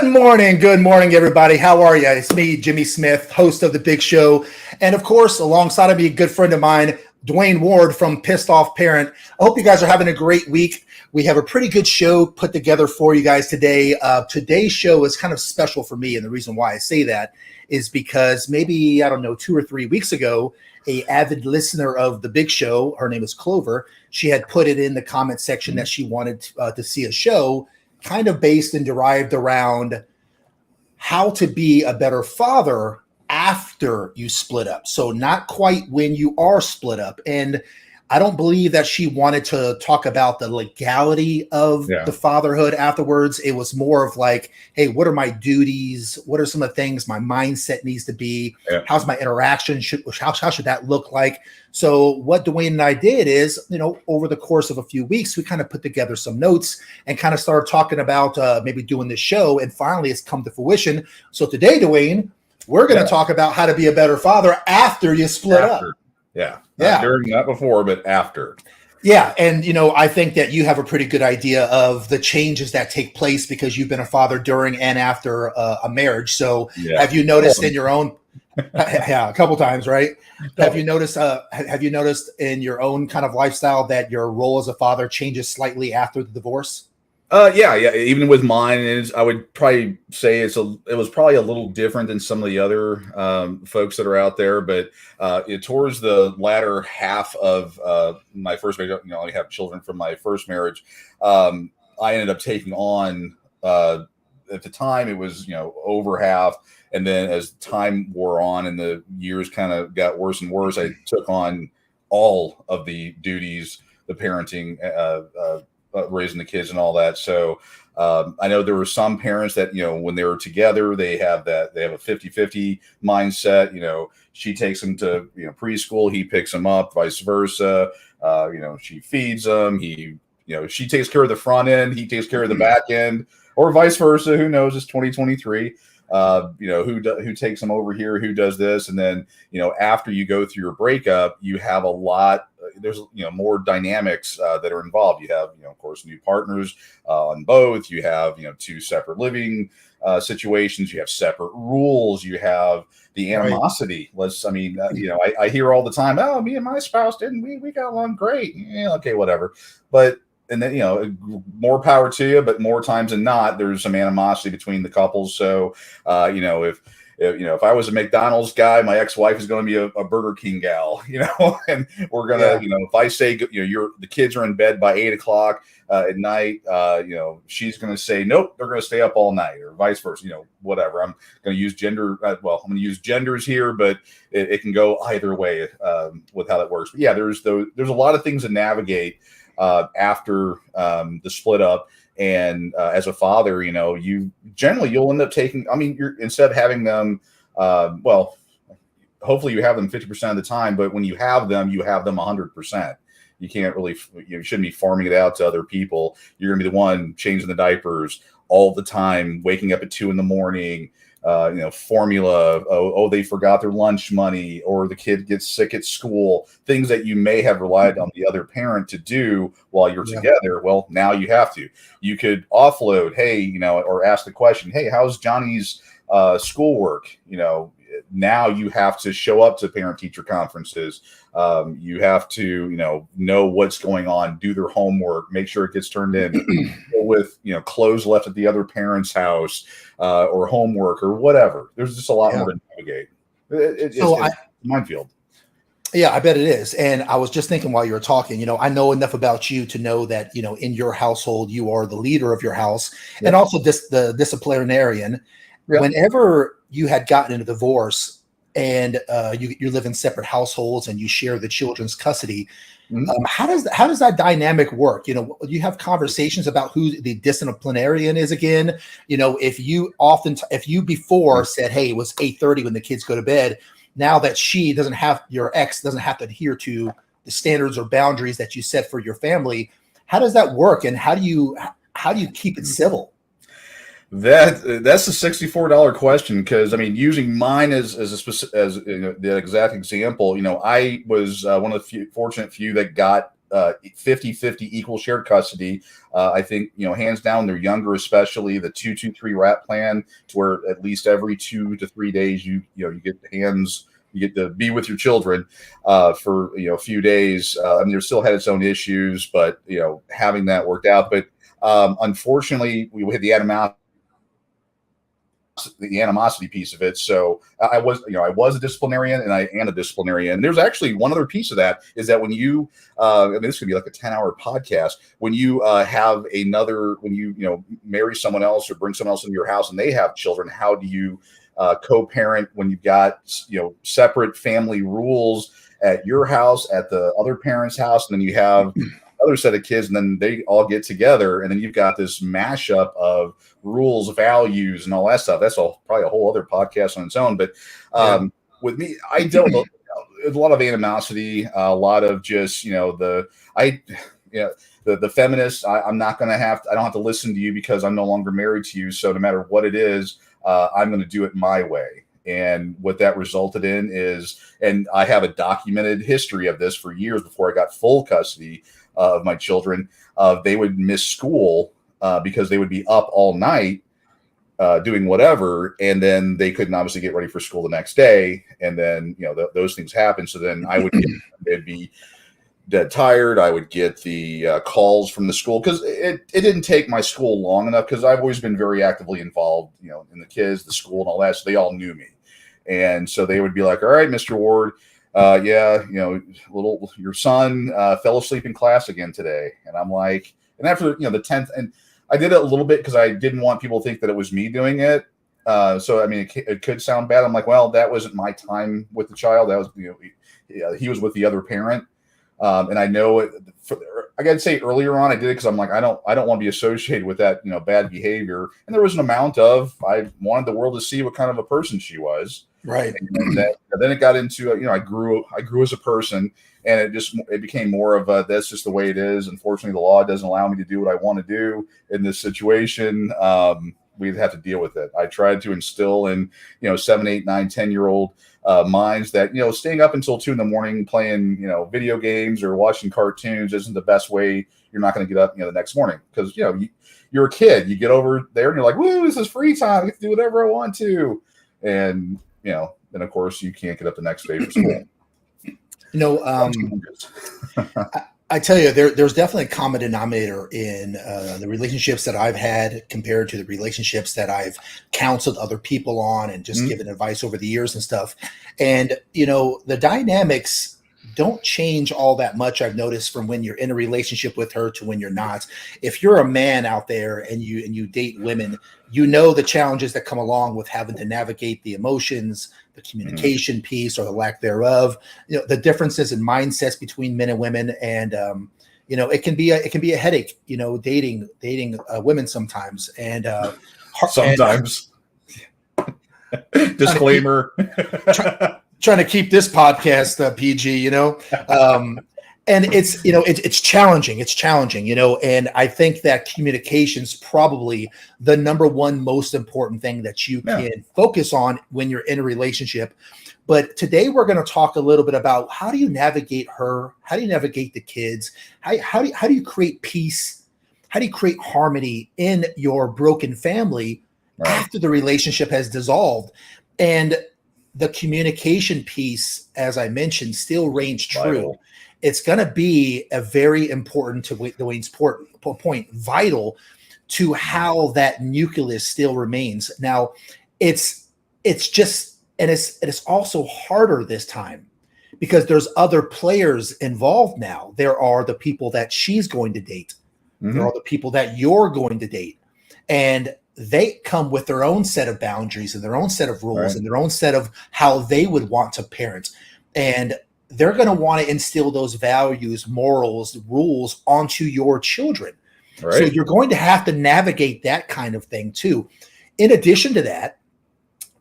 Good morning, everybody. How are you? It's me, Jimmy Smith, host of The Big Show. And of course, alongside of me, a good friend of mine, Dwayne Ward from Pissed Off Parent. I hope you guys are having a great week. We have a pretty good show put together for you guys today. Today's show is kind of special for me. And the reason why I say that is because maybe, 2 or 3 weeks ago, a avid listener of The Big Show, her name is Clover, she had put it in the comment section that she wanted to see a show kind of based and derived around how to be a better father after you split up. So not quite when you are split up. And I don't believe that she wanted to talk about the legality of the fatherhood afterwards. It was more of like, hey, what are my duties? What are some of the things my mindset needs to be? Yeah. How's my interaction? How should that look like? So what Dwayne and I did is, over the course of a few weeks, we kind of put together some notes and kind of started talking about maybe doing this show. And finally, it's come to fruition. So today, Dwayne, we're going to talk about how to be a better father after you split up. Yeah. Not during, not before, but after. Yeah. And, I think that you have a pretty good idea of the changes that take place because you've been a father during and after a marriage. So have you noticed in your own, a couple times, right? Have you noticed in your own kind of lifestyle that your role as a father changes slightly after the divorce? Yeah. Even with mine, I would probably say it was probably a little different than some of the other folks that are out there. But towards the latter half of my first marriage, I have children from my first marriage. I ended up taking on at the time it was over half, and then as time wore on and the years kind of got worse and worse, I took on all of the duties, the parenting. Raising the kids and all that. So I know there were some parents that, when they were together, they have a 50-50 mindset. She takes them to, preschool, he picks them up, vice versa. She feeds them. She takes care of the front end, he takes care of the back end, or vice versa. Who knows? It's 2023. Who takes them over here, who does this. And then, after you go through your breakup, you have a lot, there's, more dynamics that are involved. You have, of course, new partners on both. You have, two separate living situations. You have separate rules. You have the animosity. Right. I hear all the time, oh, me and my spouse we got along great. Yeah, okay, whatever. But and then, more power to you, but more times than not, there's some animosity between the couples. So, if I was a McDonald's guy, my ex-wife is going to be a Burger King gal, and we're going to, if I say, the kids are in bed by 8:00 at night, she's going to say, nope, they're going to stay up all night, or vice versa, whatever. I'm going to use gender. I'm going to use genders here, but it can go either way with how that works. But yeah, there's a lot of things to navigate after the split up. And as a father, you'll end up taking, instead of having them, hopefully you have them 50% of the time, but when you have them 100%. You can't really, you shouldn't be farming it out to other people. You're going to be the one changing the diapers all the time, waking up at 2 a.m, formula. They forgot their lunch money, or the kid gets sick at school, things that you may have relied on the other parent to do while you're together. Well, now you have to. You could offload, hey, or ask the question, hey, how's Johnny's schoolwork? Now you have to show up to parent-teacher conferences. You have to, know what's going on, do their homework, make sure it gets turned in with, clothes left at the other parent's house, or homework or whatever. There's just a lot more to navigate. It's a minefield. Yeah, I bet it is. And I was just thinking while you were talking, I know enough about you to know that, in your household, you are the leader of your house and also the disciplinarian. Yeah. Whenever you had gotten into divorce and you live in separate households and you share the children's custody, how does that dynamic work? You have conversations about who the disciplinarian is again. If you before said, hey, it was 8:30 when the kids go to bed, now that your ex doesn't have to adhere to the standards or boundaries that you set for your family, how does that work? And how do you keep it civil? That's a $64 question, because using mine as the exact example, I was one of the fortunate few that got 50-50 equal shared custody. I think, hands down, they're younger, especially the 2-2-3 wrap plan, to where at least every 2 to 3 days you get to be with your children for a few days. I mean, there still had its own issues, but having that worked out. But unfortunately, we had the animosity piece of it. So I was a disciplinarian, and I am a disciplinarian. There's actually one other piece of that, is that when you, this could be like a 10-hour podcast, when you when you marry someone else or bring someone else into your house and they have children, how do you co-parent when you've got separate family rules at your house, at the other parent's house, and then you have another set of kids, and then they all get together, and then you've got this mashup of rules, values, and all that stuff. That's probably a whole other podcast on its own. But with me, I dealt with a lot of animosity, a lot of just the feminists. I don't have to listen to you because I'm no longer married to you. So no matter what it is, I'm going to do it my way. And what that resulted in is, and I have a documented history of this for years before I got full custody of my children. They would miss school because they would be up all night doing whatever, and then they couldn't obviously get ready for school the next day. And then those things happen. So then they'd be dead tired. I would get the calls from the school, because it didn't take my school long enough, because I've always been very actively involved, in the kids, the school, and all that. So they all knew me, and so they would be like, "All right, Mr. Ward, your son fell asleep in class again today." And I'm like, and after the 10th, and I did it a little bit because I didn't want people to think that it was me doing it. So I mean, it could sound bad. I'm like, well, that wasn't my time with the child. That was he was with the other parent. And I know I got to say earlier on, I did it because I'm like, I don't want to be associated with that, bad behavior. And there was an amount of, I wanted the world to see what kind of a person she was. Right. And then it got into, I grew as a person, and it became more of that's just the way it is. Unfortunately, the law doesn't allow me to do what I want to do in this situation. We'd have to deal with it. I tried to instill in, 7, 8, 9, 10-year-old minds that, staying up until 2 a.m. playing, video games or watching cartoons isn't the best way. You're not going to get up, the next morning, because, you're a kid. You get over there and you're like, woo, this is free time. I get to do whatever I want to. And, then of course you can't get up the next day for school. I tell you, there's definitely a common denominator in the relationships that I've had compared to the relationships that I've counseled other people on and just given advice over the years and stuff. And, the dynamics don't change all that much, I've noticed, from when you're in a relationship with her to when you're not. If you're a man out there and you date women, the challenges that come along with having to navigate the emotions, the communication piece or the lack thereof, the differences in mindsets between men and women. And, it can be a headache, dating women sometimes. And sometimes. Disclaimer. Trying to keep this podcast PG, and it's challenging. It's challenging, and I think that communication's probably the number one most important thing that you can focus on when you're in a relationship. But today we're going to talk a little bit about how do you navigate her? How do you navigate the kids? How do you create peace? How do you create harmony in your broken family after the relationship has dissolved? And the communication piece, as I mentioned, still reigns true. Vital. It's going to be a very important, to Dwayne's point, vital to how that nucleus still remains. Now, it's just, and it's also harder this time because there's other players involved now. There are the people that she's going to date. There are the people that you're going to date, and they come with their own set of boundaries and their own set of rules and their own set of how they would want to parent. And they're going to want to instill those values, morals, rules onto your children. Right. So you're going to have to navigate that kind of thing too. In addition to that,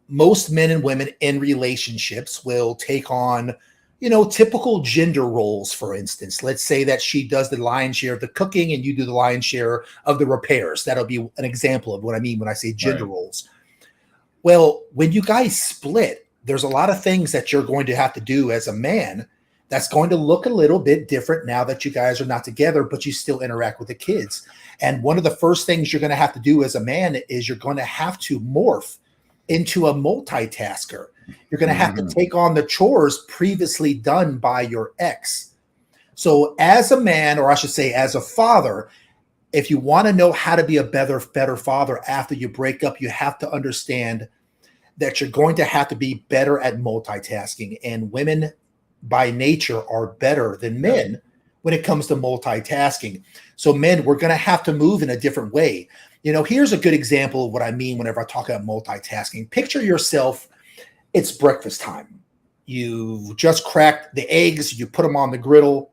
most men and women in relationships will take on, typical gender roles. For instance, let's say that she does the lion's share of the cooking and you do the lion's share of the repairs. That'll be an example of what I mean when I say gender roles. Well, when you guys split, there's a lot of things that you're going to have to do as a man That's going to look a little bit different now that you guys are not together, but you still interact with the kids. And one of the first things you're going to have to do as a man is you're going to have to morph into a multitasker. You're going to have to take on the chores previously done by your ex. So as a man, or I should say as a father, if you want to know how to be a better father after you break up, you have to understand that you're going to have to be better at multitasking. And women by nature are better than men when it comes to multitasking. So men, we're going to have to move in a different way. Here's a good example of what I mean whenever I talk about multitasking. Picture yourself, it's breakfast time. You just cracked the eggs, you put them on the griddle.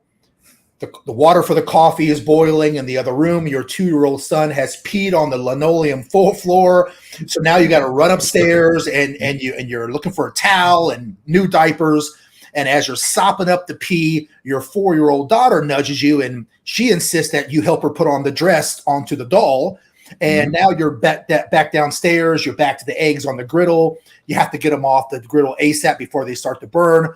The water for the coffee is boiling in the other room. Your 2-year-old son has peed on the linoleum floor. So now you got to run upstairs and you're looking for a towel and new diapers. And as you're sopping up the pee, your 4-year-old daughter nudges you and she insists that you help her put on the dress onto the doll. And now you're back downstairs. You're back to the eggs on the griddle. You have to get them off the griddle ASAP before they start to burn.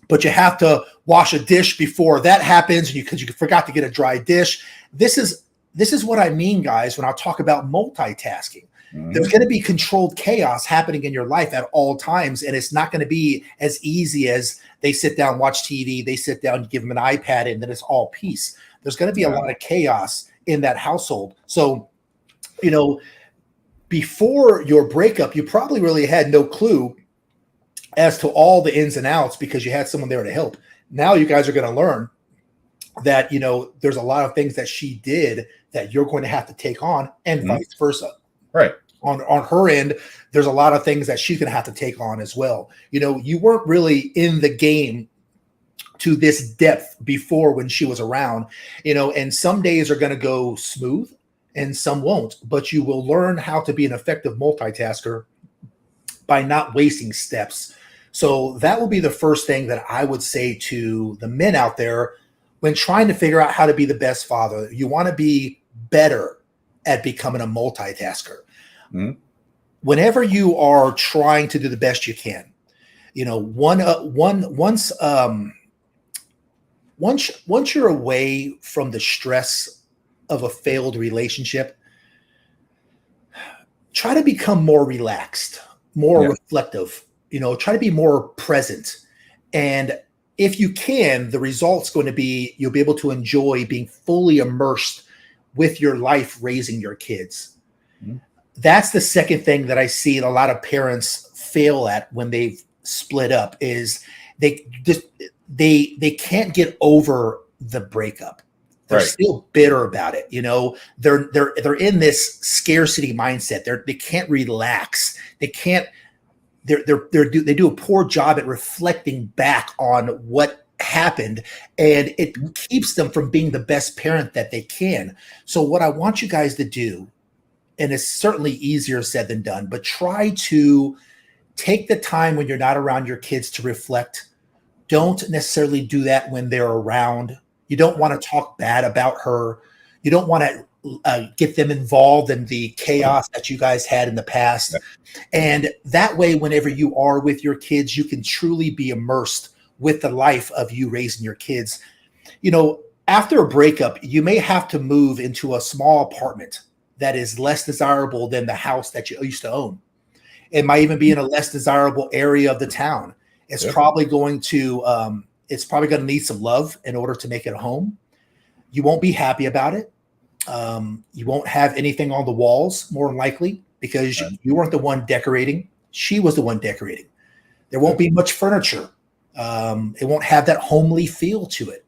But you have to wash a dish before that happens because you forgot to get a dry dish. This is what I mean, guys, when I talk about multitasking. There's going to be controlled chaos happening in your life at all times, and it's not going to be as easy as they sit down, watch TV, they sit down, you give them an iPad, and then it's all peace. There's going to be a lot of chaos in that household. So, before your breakup, you probably really had no clue as to all the ins and outs because you had someone there to help. Now you guys are going to learn that, there's a lot of things that she did that you're going to have to take on, and vice versa. Right. On her end, there's a lot of things that she's going to have to take on as well. You weren't really in the game to this depth before when she was around, and some days are going to go smooth and some won't, but you will learn how to be an effective multitasker by not wasting steps. So that will be the first thing that I would say to the men out there when trying to figure out how to be the best father. You want to be better at becoming a multitasker. Whenever you are trying to do the best you can, once you're away from the stress of a failed relationship, try to become more relaxed, more reflective, try to be more present. And if you can, the result's going to be, you'll be able to enjoy being fully immersed with your life, raising your kids. That's the second thing that I see a lot of parents fail at when they've split up is they can't get over the breakup. They're still bitter about it. They're in this scarcity mindset. They can't relax. They can't. They do a poor job at reflecting back on what happened, and it keeps them from being the best parent that they can. So what I want you guys to do, and it's certainly easier said than done, but try to take the time when you're not around your kids to reflect. Don't necessarily do that when they're around. You don't want to talk bad about her. You don't want to get them involved in the chaos that you guys had in the past. And that way, whenever you are with your kids, you can truly be immersed with the life of you raising your kids. After a breakup, you may have to move into a small apartment that is less desirable than the house that you used to own. It might even be in a less desirable area of the town. It's probably going to need some love in order to make it a home. You won't be happy about it. You won't have anything on the walls, more than likely, because you weren't the one decorating. She was the one decorating. There won't be much furniture. It won't have that homely feel to it.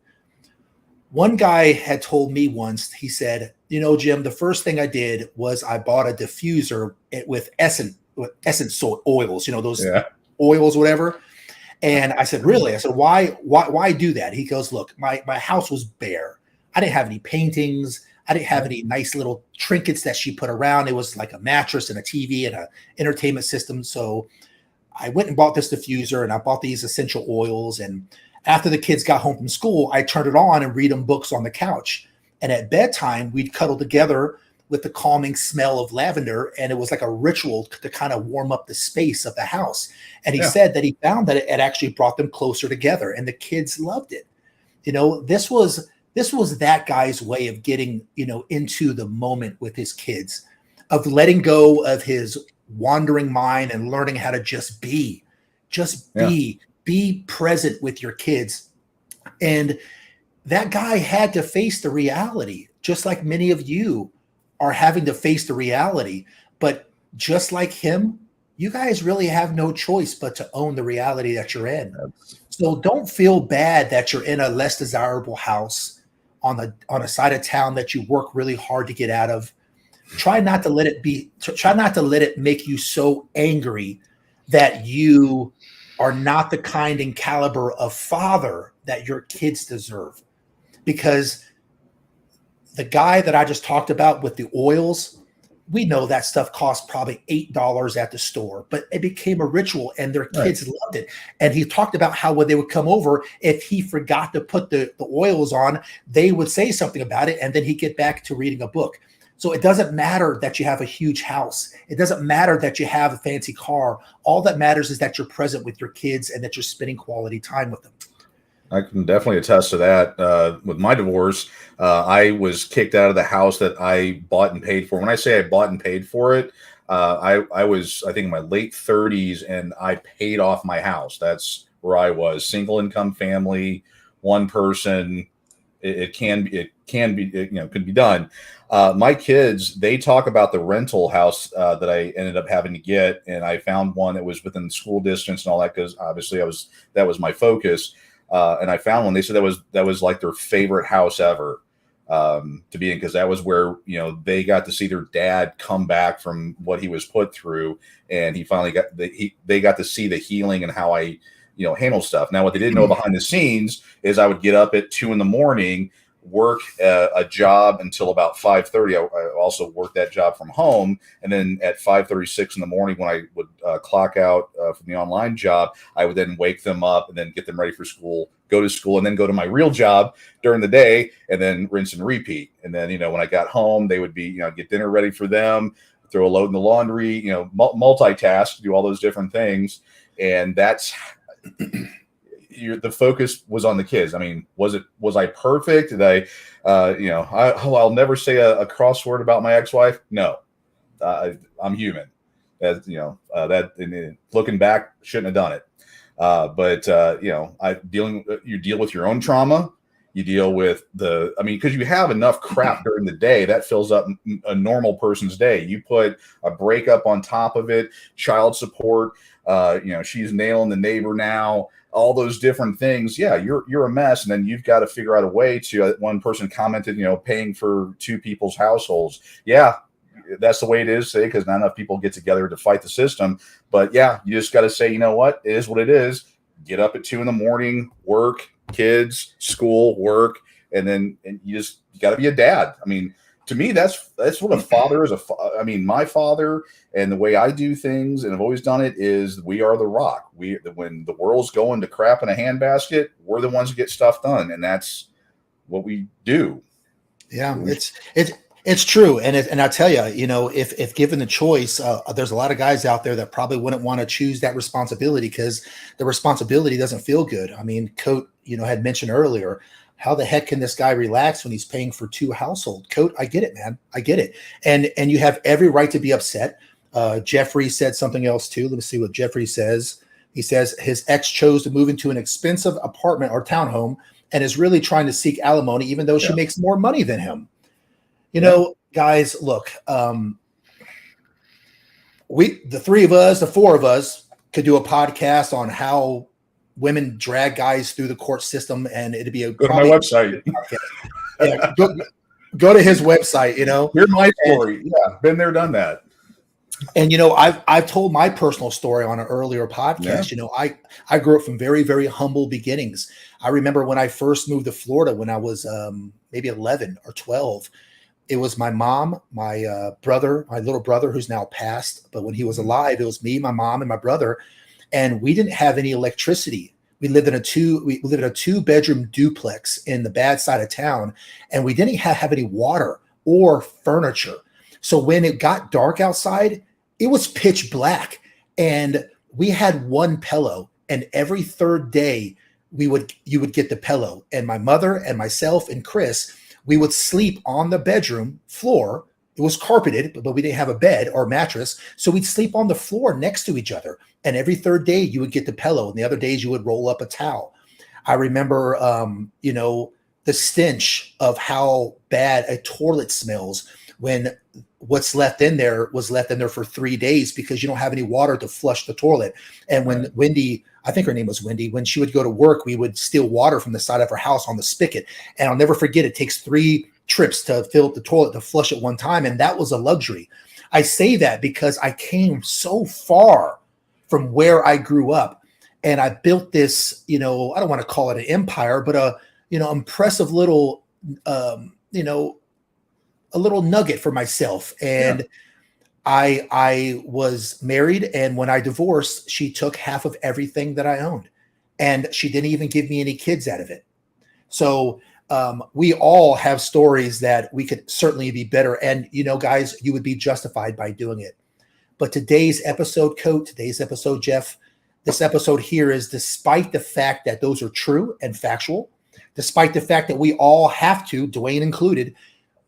One guy had told me once, he said, Jim, the first thing I did was I bought a diffuser with essence oils, those oils, whatever. And I said, really? I said, why do that? He goes, look, my house was bare. I didn't have any paintings. I didn't have any nice little trinkets that she put around. It was like a mattress and a TV and an entertainment system. So I went and bought this diffuser and I bought these essential oils. And after the kids got home from school, I turned it on and read them books on the couch. And at bedtime, we'd cuddle together with the calming smell of lavender, and it was like a ritual to kind of warm up the space of the house. And he said that he found that it actually brought them closer together, and the kids loved it. This was that guy's way of getting, into the moment with his kids, of letting go of his wandering mind and learning how to just be present with your kids. And that guy had to face the reality, just like many of you are having to face the reality. But just like him, you guys really have no choice but to own the reality that you're in. So don't feel bad that you're in a less desirable house on a side of town that you work really hard to get out of. Try not to let it make you so angry that you are not the kind and caliber of father that your kids deserve. Because the guy that I just talked about with the oils, we know that stuff cost probably $8 at the store, but it became a ritual and their kids loved it. And he talked about how when they would come over, if he forgot to put the oils on, they would say something about it, and then he'd get back to reading a book. So it doesn't matter that you have a huge house. It doesn't matter that you have a fancy car. All that matters is that you're present with your kids and that you're spending quality time with them. I can definitely attest to that. With my divorce, I was kicked out of the house that I bought and paid for. When I say I bought and paid for it, I was, I think, in my late 30s, and I paid off my house. That's where I was. Single income family, one person. It can be, could be done. My kids, they talk about the rental house that I ended up having to get, and I found one that was within school distance and all that, because obviously that was my focus. And I found one. They said that was like their favorite house ever to be in, because that was where they got to see their dad come back from what he was put through, and he finally they got to see the healing and how I handle stuff. Now, what they didn't know behind the scenes is I would get up at 2 a.m, work a job until about 5:30. I also worked that job from home, and then at 5:36 in the morning, when I would clock out from the online job, I would then wake them up and then get them ready for school, go to school, and then go to my real job during the day, and then rinse and repeat. And then when I got home, they would be get dinner ready for them, throw a load in the laundry, multitask, do all those different things, and that's. The focus was on the kids. I mean, was I perfect? Did I, I'll never say a cross word about my ex-wife. No, I'm human. As looking back, shouldn't have done it. But you deal with your own trauma. You deal with because you have enough crap during the day that fills up a normal person's day. You put a breakup on top of it, child support, she's nailing the neighbor now, all those different things. Yeah, you're a mess. And then you've got to figure out a way to, one person commented, paying for 2 people's households. Yeah, that's the way it is today, because not enough people get together to fight the system. But yeah, you just got to say, what? It is what it is. Get up at 2 a.m, work, kids, school, work, and you got to be a dad. I mean, to me, that's what a father is. My father, and the way I do things, and I've always done it, is we are the rock. When the world's going to crap in a handbasket, we're the ones who get stuff done, and that's what we do. Yeah, it's true, and I tell you, if given the choice, there's a lot of guys out there that probably wouldn't want to choose that responsibility, because the responsibility doesn't feel good. I mean, Coat, had mentioned earlier, how the heck can this guy relax when he's paying for 2 households? Coat, I get it, man. I get it. And you have every right to be upset. Jeffrey said something else too. Let me see what Jeffrey says. He says his ex chose to move into an expensive apartment or townhome and is really trying to seek alimony, even though she makes more money than him. Guys, look, the 4 of us could do a podcast on how women drag guys through the court system, and it'd be go to my website. Yeah, go to his website. Here's my story. Yeah, been there, done that. And I've told my personal story on an earlier podcast. Yeah. I grew up from very, very humble beginnings. I remember when I first moved to Florida when I was maybe 11 or 12. It was my mom, my brother, my little brother, who's now passed. But when he was alive, it was me, my mom, and my brother. And we didn't have any electricity. We lived in a 2-bedroom duplex in the bad side of town, and we didn't have any water or furniture. So when it got dark outside, it was pitch black, and we had one pillow, and every third day you would get the pillow, and my mother and myself and Chris, we would sleep on the bedroom floor. It was carpeted, but we didn't have a bed or mattress. So we'd sleep on the floor next to each other. And every third day you would get the pillow, and the other days you would roll up a towel. I remember, the stench of how bad a toilet smells when what's left in there was left in there for 3 days because you don't have any water to flush the toilet. And when Wendy, I think her name was Wendy, when she would go to work, we would steal water from the side of her house on the spigot. And I'll never forget, it takes 3 trips to fill up the toilet to flush it one time. And that was a luxury. I say that because I came so far from where I grew up, and I built this, I don't want to call it an empire, but a impressive little, a little nugget for myself. And I was married, and when I divorced, she took half of everything that I owned, and she didn't even give me any kids out of it. So we all have stories that we could certainly be better. And, guys, you would be justified by doing it. But today's episode, Jeff, this episode here is, despite the fact that those are true and factual, despite the fact that we all have to, Dwayne included,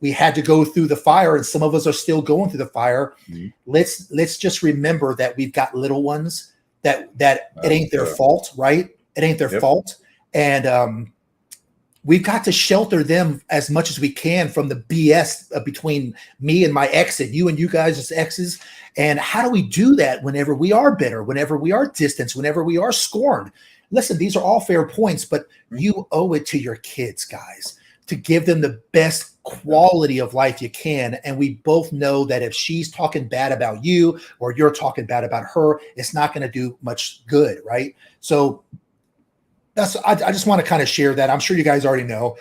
we had to go through the fire, and some of us are still going through the fire. Mm-hmm. Let's just remember that we've got little ones that it ain't their fault, right? It ain't their fault. And we've got to shelter them as much as we can from the BS between me and my ex and you guys as exes. And how do we do that whenever we are bitter, whenever we are distanced, whenever we are scorned? Listen, these are all fair points, but you owe it to your kids, guys, to give them the best quality of life you can. And we both know that if she's talking bad about you or you're talking bad about her, it's not going to do much good, right? So I just want to kind of share that. I'm sure you guys already know.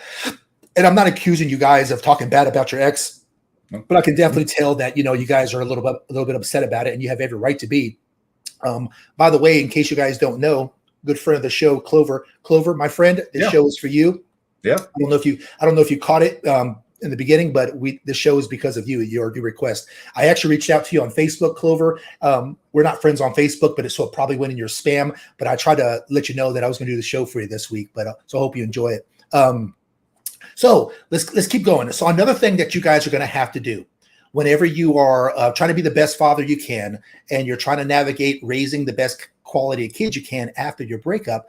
And I'm not accusing you guys of talking bad about your ex, but I can definitely tell that, you guys are a little bit upset about it, and you have every right to be. By the way, in case you guys don't know, good friend of the show, Clover, my friend, this show is for you. Yeah. I don't know if you caught it in the beginning, but the show is because of you, your request. I actually reached out to you on Facebook, Clover. We're not friends on Facebook, but so it probably went in your spam. But I tried to let you know that I was going to do the show for you this week. But so I hope you enjoy it. So let's keep going. So another thing that you guys are going to have to do whenever you are trying to be the best father you can, and you're trying to navigate raising the best quality of kids you can after your breakup,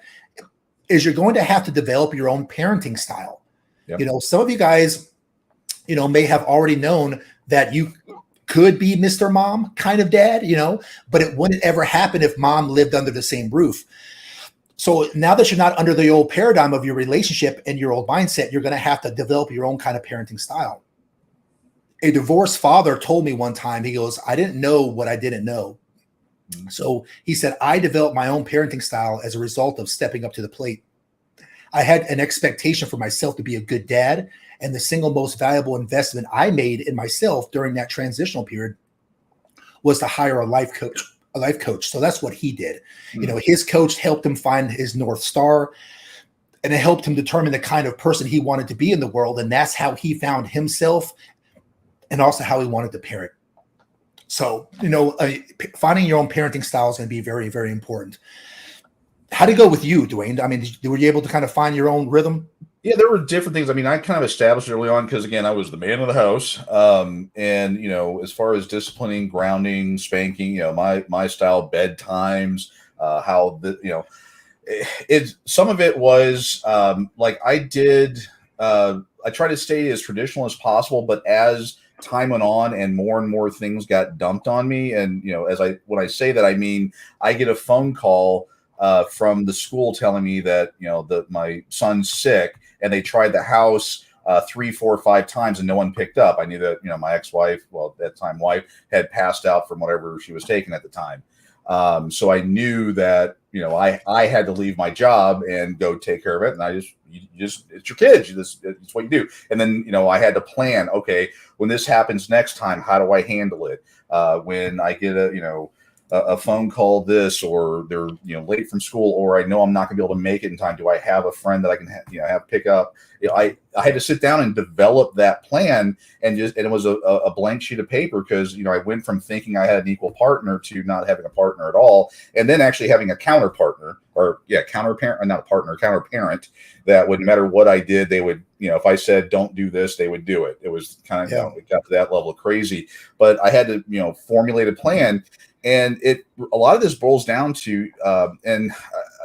is you're going to have to develop your own parenting style. Yep. Some of you guys, may have already known that you could be Mr. Mom kind of dad, but it wouldn't ever happen if mom lived under the same roof. So now that you're not under the old paradigm of your relationship and your old mindset, you're going to have to develop your own kind of parenting style. A divorced father told me one time, he goes, I didn't know what I didn't know. So he said, I developed my own parenting style as a result of stepping up to the plate. I had an expectation for myself to be a good dad, and the single most valuable investment I made in myself during that transitional period was to hire a life coach. So that's what he did. His coach helped him find his North Star, and it helped him determine the kind of person he wanted to be in the world. And that's how he found himself, and also how he wanted to parent. So, finding your own parenting style is going to be very, very important. How did it go with you, Dwayne? I mean, were you able to kind of find your own rhythm? Yeah, there were different things. I mean, I kind of established early on because, again, I was the man of the house. And, as far as disciplining, grounding, spanking, my style, bedtimes, some of it was like I did. I tried to stay as traditional as possible, but as time went on and more things got dumped on me. And, when I say that, I mean, I get a phone call from the school telling me that, my son's sick, and they tried the house 3, 4, 5 times and no one picked up. I knew that, my ex-wife, well, at that time wife, had passed out from whatever she was taking at the time. So I knew that, I had to leave my job and go take care of it. And it's your kids. It's what you do. And then, I had to plan, okay, when this happens next time, how do I handle it? When I get a phone call this, or they're late from school, or I know I'm not going to be able to make it in time. Do I have a friend that I can have pick up? I had to sit down and develop that plan, and it was a blank sheet of paper, because I went from thinking I had an equal partner to not having a partner at all, and then actually having a counter partner, or counter parent, or not a partner, counter parent, that would, no matter what I did, they would, if I said don't do this, they would do it. It was kind of it got to that level of crazy, but I had to formulate a plan. And a lot of this boils down to, and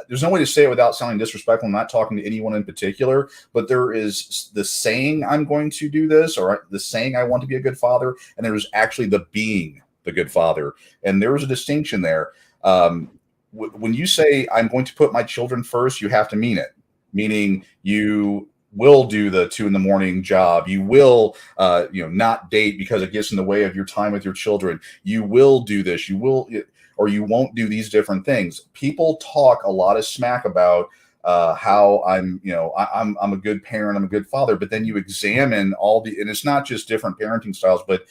there's no way to say it without sounding disrespectful. I'm not talking to anyone in particular, but there is the saying, I'm going to do this, or the saying, I want to be a good father. And there's actually the being the good father. And there's a distinction there. When you say, I'm going to put my children first, you have to mean it, meaning you will do the 2 a.m. job. You will, not date because it gets in the way of your time with your children. You will do this. You will, or you won't do these different things. People talk a lot of smack about how I'm a good parent, I'm a good father, but then you examine and it's not just different parenting styles, but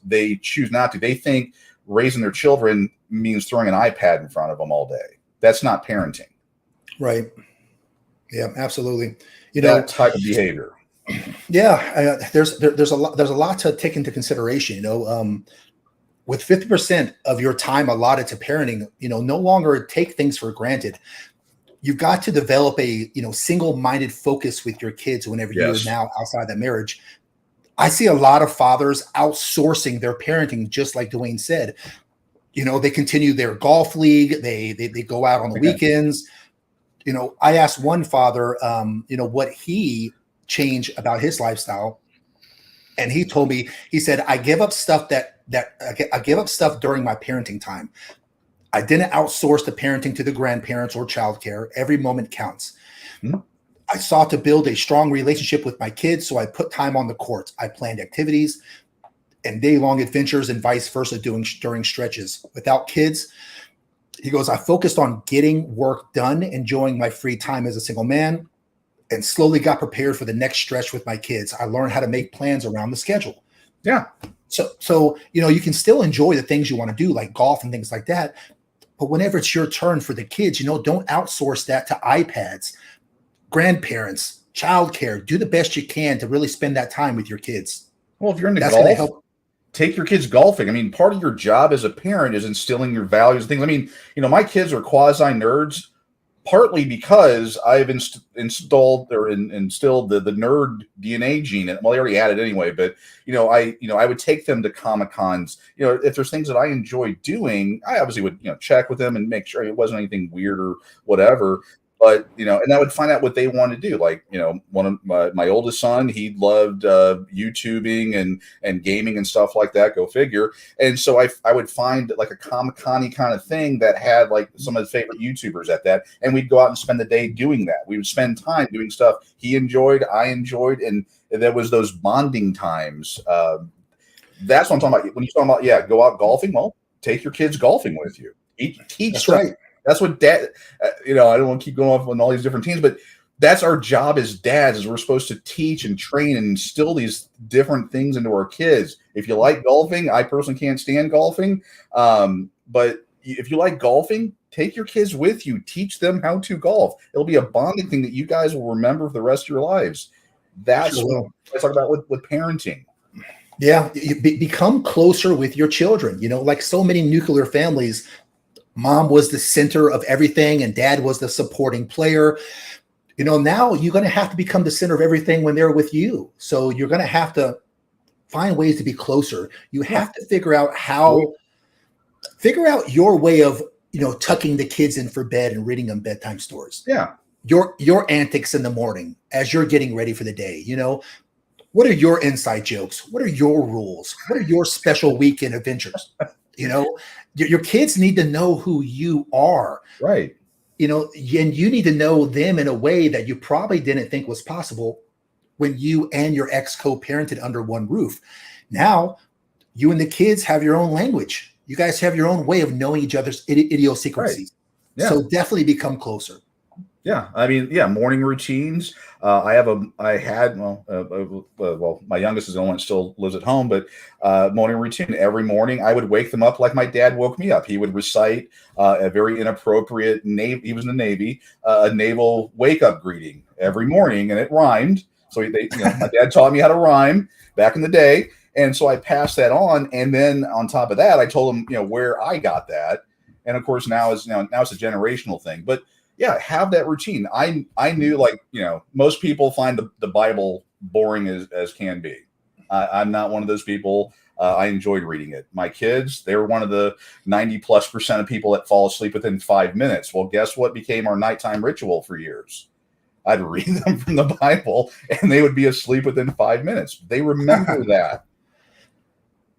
they choose not to. They think raising their children means throwing an iPad in front of them all day. That's not parenting. Right. Yeah, absolutely. That type of behavior. Yeah, there's a lot to take into consideration. With 50% of your time allotted to parenting, no longer take things for granted. You've got to develop a single-minded focus with your kids whenever you're now outside that marriage. I see a lot of fathers outsourcing their parenting, just like Dwayne said. They continue their golf league. They go out on the weekends. I asked one father, what he changed about his lifestyle. And he told me, he said, I give up stuff I give up stuff during my parenting time. I didn't outsource the parenting to the grandparents or childcare. Every moment counts. Mm-hmm. I sought to build a strong relationship with my kids, so I put time on the court. I planned activities and day-long adventures and vice versa during stretches. Without kids, he goes, I focused on getting work done, enjoying my free time as a single man, and slowly got prepared for the next stretch with my kids. I learned how to make plans around the schedule. Yeah. So you can still enjoy the things you want to do, like golf and things like that. But whenever it's your turn for the kids, don't outsource that to iPads, grandparents, childcare. Do the best you can to really spend that time with your kids. Well, if you're into golf, take your kids golfing. I mean, part of your job as a parent is instilling your values and things. I mean, my kids are quasi nerds, partly because I've instilled the nerd DNA gene. Well, they already had it anyway, but I would take them to Comic-Cons. If there's things that I enjoy doing, I obviously would check with them and make sure it wasn't anything weird or whatever. But, and I would find out what they want to do. Like, one of my oldest son, he loved YouTubing and gaming and stuff like that. Go figure. And so I would find like a Comic-Con kind of thing that had like some of his favorite YouTubers at that. And we'd go out and spend the day doing that. We would spend time doing stuff he enjoyed, I enjoyed. And there was those bonding times. That's what I'm talking about. When you're talking about, go out golfing, well, take your kids golfing with you. Teach That's them. right. That's what dad, I don't want to keep going off on all these different teams, but that's our job as dads, is we're supposed to teach and train and instill these different things into our kids. If you like golfing, I personally can't stand golfing. But if you like golfing, take your kids with you, teach them how to golf. It'll be a bonding thing that you guys will remember for the rest of your lives. That's what I talk about with parenting. Yeah. You become closer with your children, like so many nuclear families. Mom was the center of everything and dad was the supporting player. Now you're going to have to become the center of everything when they're with you. So you're going to have to find ways to be closer. You have to figure out your way of, tucking the kids in for bed and reading them bedtime stories. Yeah. Your antics in the morning as you're getting ready for the day. What are your inside jokes? What are your rules? What are your special weekend adventures? Your kids need to know who you are. Right. And you need to know them in a way that you probably didn't think was possible when you and your ex co-parented under one roof. Now, you and the kids have your own language. You guys have your own way of knowing each other's idiosyncrasies. Right. Yeah. So definitely become closer. Yeah, I mean, yeah, morning routines. Well, my youngest is the only one that still lives at home, but morning routine. Every morning, I would wake them up like my dad woke me up. He would recite a very inappropriate he was in the Navy, a naval wake up greeting every morning, and it rhymed. So my dad taught me how to rhyme back in the day, and so I passed that on. And then on top of that, I told him, where I got that, and of course now it's a generational thing, but yeah, have that routine. I knew, like, most people find the Bible boring as can be. I'm not one of those people. I enjoyed reading it. My kids, they were one of the 90+% of people that fall asleep within 5 minutes. Well, guess what became our nighttime ritual for years? I'd read them from the Bible and they would be asleep within 5 minutes. They remember that.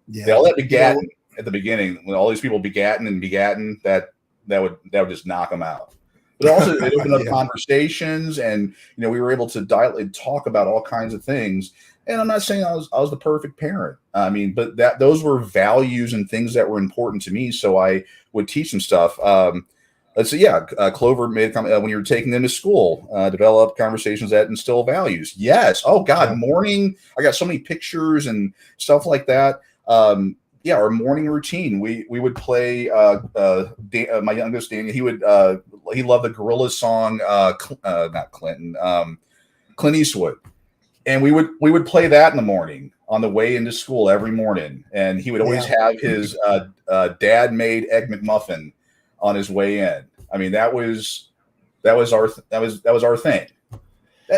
Yeah. They all had begatting at the beginning. When all these people begatting, that would just knock them out. But also it opened up conversations, and we were able to talk about all kinds of things. And I'm not saying I was the perfect parent. I mean, but those were values and things that were important to me. So I would teach them stuff. Clover made a comment when you were taking them to school, develop conversations that instill values. Yes. Oh God, morning. I got so many pictures and stuff like that. Our morning routine. We would play. My youngest Daniel, he loved the Gorillaz song. Not Clinton. Clint Eastwood, and we would play that in the morning on the way into school every morning. And he would always have his dad-made Egg McMuffin on his way in. I mean, that was our thing,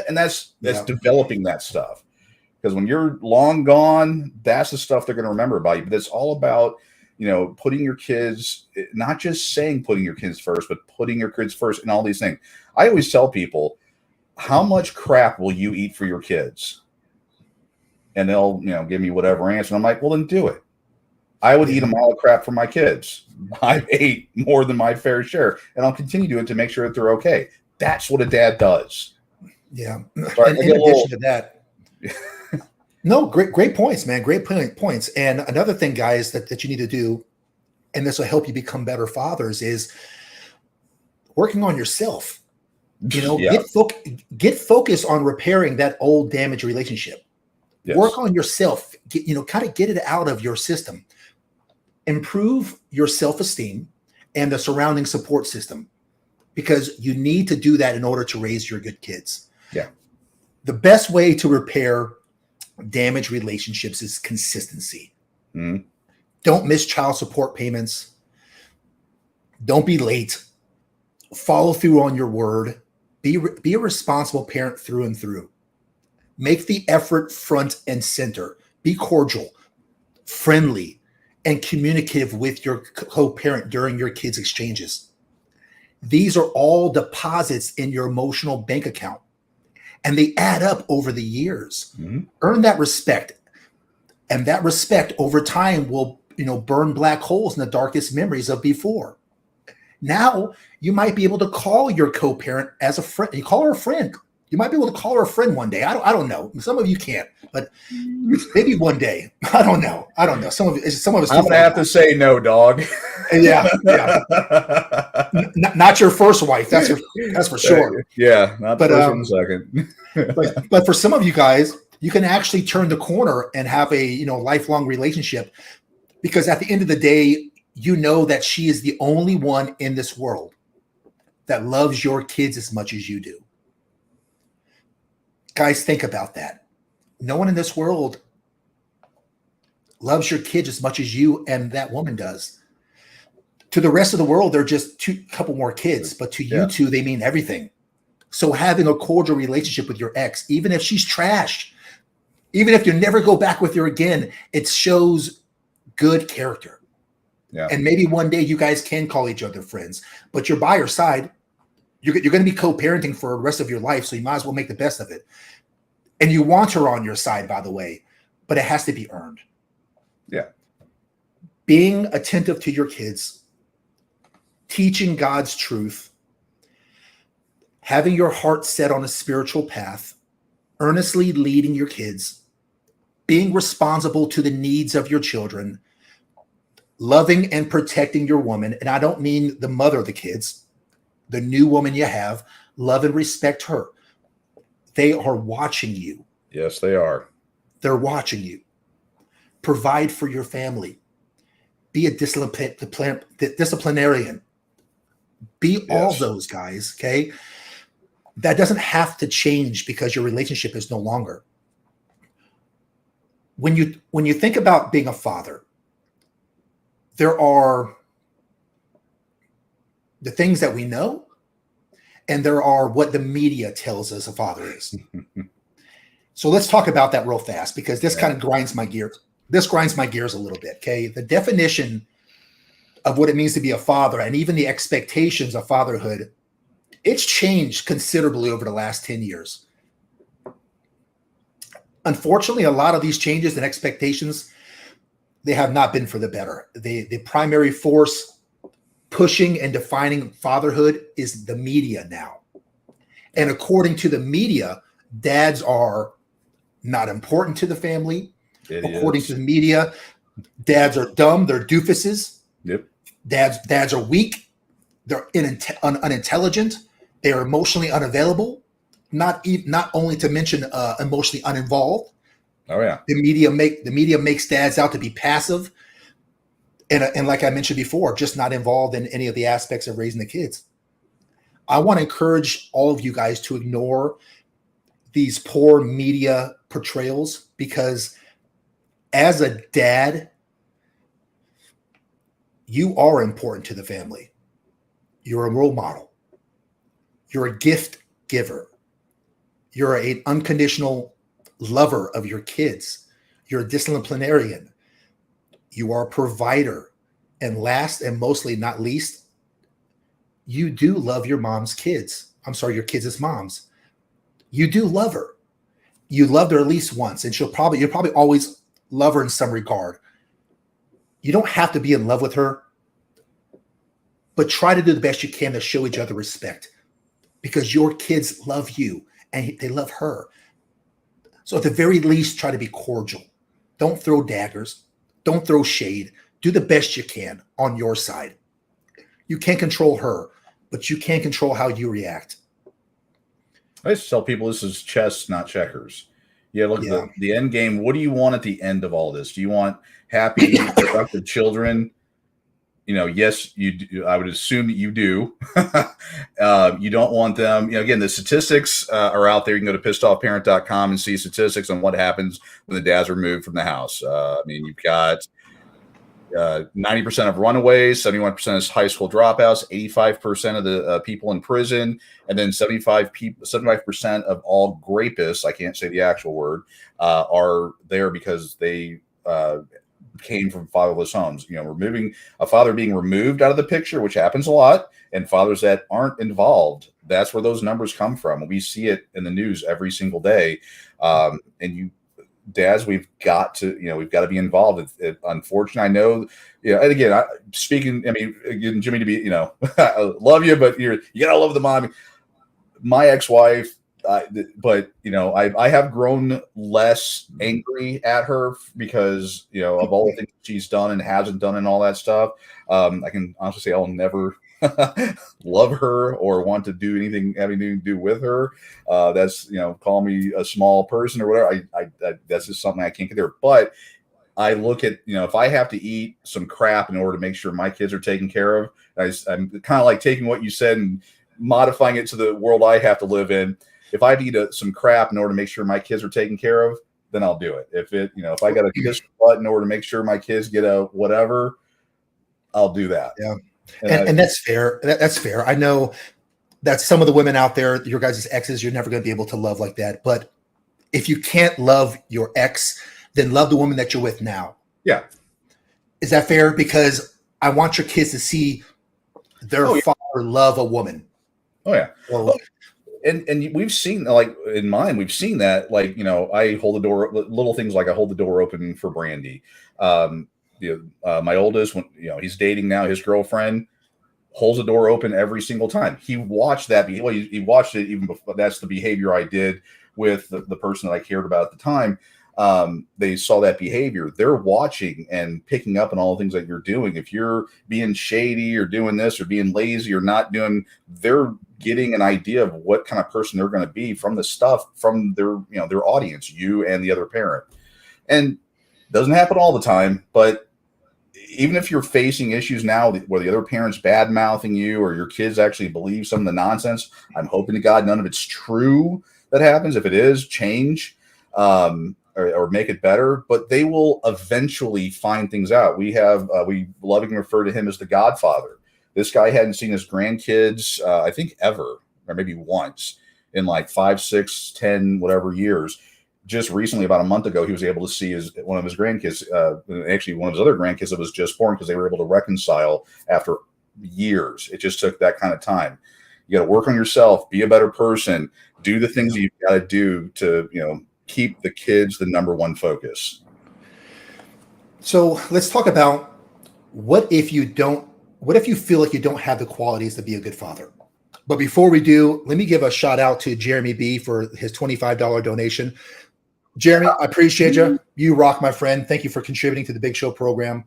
and that's developing that stuff. Because when you're long gone, that's the stuff they're going to remember about you. But it's all about, putting your kids, not just saying putting your kids first, but putting your kids first and all these things. I always tell people, how much crap will you eat for your kids? And they'll, give me whatever answer. And I'm like, well, then do it. I would eat a mile of crap for my kids. I've ate more than my fair share. And I'll continue to do it to make sure that they're okay. That's what a dad does. Yeah. Sorry, in addition to that, no, great points, man. Great points. And another thing, guys, that you need to do, and this will help you become better fathers, is working on yourself. Get focused on repairing that old damaged relationship. Yes. Work on yourself. Kind of get it out of your system. Improve your self-esteem and the surrounding support system, because you need to do that in order to raise your good kids. Yeah. The best way to repair damaged relationships is consistency. Mm-hmm. Don't miss child support payments. Don't be late. Follow through on your word. Be a responsible parent through and through. Make the effort front and center. Be cordial, friendly, and communicative with your co-parent during your kids' exchanges. These are all deposits in your emotional bank account, and they add up over the years. Mm-hmm. Earn that respect, and that respect over time will, burn black holes in the darkest memories of before. Now you might be able to call your co-parent as a friend. You call her a friend. You might be able to call her a friend one day. I don't know. Some of you can't, but maybe one day. I don't know. Some of us. I'm gonna have to say no, dog. Yeah. Not your first wife. That's for sure. Yeah, not the first and second. but for some of you guys, you can actually turn the corner and have a lifelong relationship, because at the end of the day, that she is the only one in this world that loves your kids as much as you do. Guys, think about that. No one in this world loves your kids as much as you and that woman does. To the rest of the world, they're just a couple more kids, but to you two, they mean everything. So having a cordial relationship with your ex, even if she's trash, even if you never go back with her again, it shows good character. Yeah. And maybe one day you guys can call each other friends, but you're by her side. You're going to be co-parenting for the rest of your life, so you might as well make the best of it. And you want her on your side, by the way, but it has to be earned. Yeah. Being attentive to your kids, teaching God's truth, having your heart set on a spiritual path, earnestly leading your kids, being responsible to the needs of your children, loving and protecting your woman. And I don't mean the mother of the kids, the new woman you have. Love and respect her. They are watching you. Yes, they are. They're watching you. Provide for your family. Be a disciplinarian. Be all those guys, okay? That doesn't have to change because your relationship is no longer. When you think about being a father, there are the things that we know, and there are what the media tells us a father is. So let's talk about that real fast, because this kind of grinds my gears. This grinds my gears a little bit, okay? The definition of what it means to be a father and even the expectations of fatherhood, it's changed considerably over the last 10 years. Unfortunately, a lot of these changes and expectations, they have not been for the better. The primary force pushing and defining fatherhood is the media now. And according to the media, dads are not important to the family. According to the media, dads are dumb. They're doofuses. Yep. Dads are weak. They're unintelligent. They are emotionally unavailable. Not only to mention emotionally uninvolved. Oh yeah. The media makes dads out to be passive, and like I mentioned before, just not involved in any of the aspects of raising the kids. I want to encourage all of you guys to ignore these poor media portrayals, because as a dad, you are important to the family. You're a role model. You're a gift giver. You're an unconditional lover of your kids. You're a disciplinarian. You are a provider. And last and mostly not least, you do love your mom's kids. I'm sorry, your kids' moms. You do love her. You loved her at least once, and you'll probably always love her in some regard. You don't have to be in love with her, but try to do the best you can to show each other respect, because your kids love you and they love her. So at the very least, try to be cordial. Don't throw daggers. Don't throw shade. Do the best you can on your side. You can't control her, but you can control how you react. I just tell people this is chess, not checkers. Yeah, look at the end game. What do you want at the end of all this? Do you want happy, productive children? You know, yes, you do. I would assume that you do. You don't want them. You know, again, the statistics are out there. You can go to pissedoffparent.com and see statistics on what happens when the dad's removed from the house. I mean, you've got 90% of runaways, 71% of high school dropouts, 85% of the people in prison, and then 75% of all rapists, I can't say the actual word, are there because they came from fatherless homes. You know, a father being removed out of the picture, which happens a lot, and fathers that aren't involved. That's where those numbers come from. We see it in the news every single day. Dads, we've got to be involved. It's unfortunate. I know, and again, again, Jimmy, to be, I love you, but you gotta love the mom. My ex-wife, but I have grown less angry at her because of all the things she's done and hasn't done and all that stuff. I can honestly say I'll never love her or want to do anything having to do with her. That's call me a small person or whatever. I that's just something I can't get there. But I look at if I have to eat some crap in order to make sure my kids are taken care of, I'm kind of like taking what you said and modifying it to the world I have to live in. If I eat some crap in order to make sure my kids are taken care of, then I'll do it. If I got to kiss the butt in order to make sure my kids get a whatever, I'll do that. Yeah. And that's fair. That's fair. I know that some of the women out there, your guys' exes, you're never going to be able to love like that. But if you can't love your ex, then love the woman that you're with now. Yeah. Is that fair? Because I want your kids to see their father love a woman. Oh yeah. So, and we've seen, like in mine, we've seen that, like, I hold the door, little things like I hold the door open for Brandy. My oldest, when he's dating now, his girlfriend holds the door open every single time. He watched that. He watched it even before. That's the behavior I did with the person that I cared about at the time. they saw that behavior, they're watching and picking up on all the things that you're doing. If you're being shady or doing this or being lazy or not doing, they're getting an idea of what kind of person they're going to be from the stuff from their, their audience, you and the other parent. And doesn't happen all the time, but even if you're facing issues now where the other parent's bad mouthing you or your kids actually believe some of the nonsense, I'm hoping to God none of it's true that happens. If it is, change or make it better, but they will eventually find things out. We lovingly refer to him as the Godfather. This guy hadn't seen his grandkids, I think ever, or maybe once in like 5, 6, 10, whatever years. Just recently, about a month ago, he was able to see one of his grandkids, actually one of his other grandkids that was just born, because they were able to reconcile after years. It just took that kind of time. You got to work on yourself, be a better person, do the things that you've got to do to, keep the kids the number one focus. So let's talk about what if you feel like you don't have the qualities to be a good father. But before we do, let me give a shout out to Jeremy B for his $25 donation. Jeremy, I appreciate you. You rock, my friend. Thank you for contributing to the Big Show program.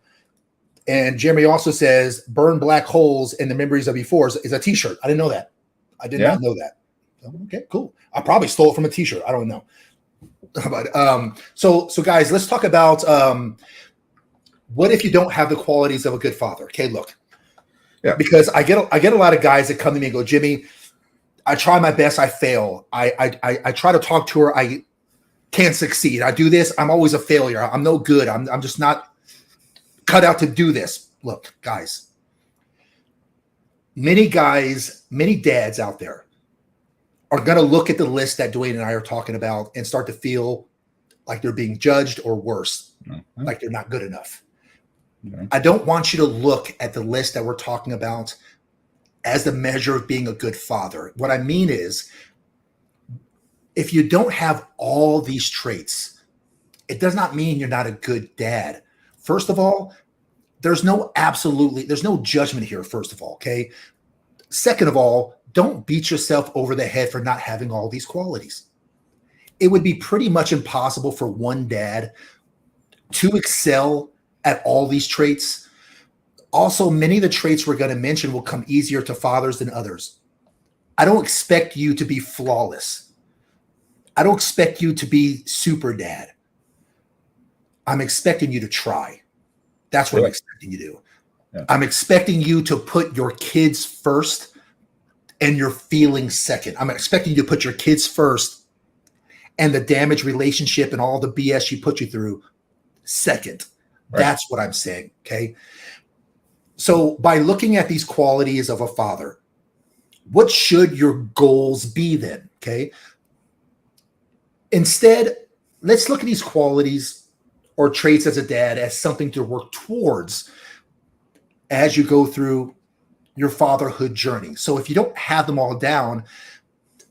And Jeremy also says, burn black holes in the memories of before is a t-shirt. I didn't know that. I did not know that. Okay, cool. I probably stole it from a t-shirt. I don't know. But so guys, let's talk about what if you don't have the qualities of a good father? Okay, look. Yeah. Because I get a lot of guys that come to me and go, Jimmy, I try my best, I fail. I try to talk to her, I can't succeed. I do this, I'm always a failure. I'm no good. I'm just not cut out to do this. Look, guys, many dads out there are going to look at the list that Dwayne and I are talking about and start to feel like they're being judged, or worse, like they're not good enough. Okay. I don't want you to look at the list that we're talking about as the measure of being a good father. What I mean is, if you don't have all these traits, it does not mean you're not a good dad. First of all, there's no judgment here, first of all, okay? Second of all, don't beat yourself over the head for not having all these qualities. It would be pretty much impossible for one dad to excel at all these traits. Also, many of the traits we're going to mention will come easier to fathers than others. I don't expect you to be flawless. I don't expect you to be super dad. I'm expecting you to try. That's what I'm expecting you to do. Yeah. I'm expecting you to put your kids first and your feelings second. I'm expecting you to put your kids first and the damaged relationship and all the BS she put you through second. Right. That's what I'm saying, okay? So by looking at these qualities of a father, what should your goals be then, okay? Instead, let's look at these qualities or traits as a dad as something to work towards as you go through your fatherhood journey. So if you don't have them all down,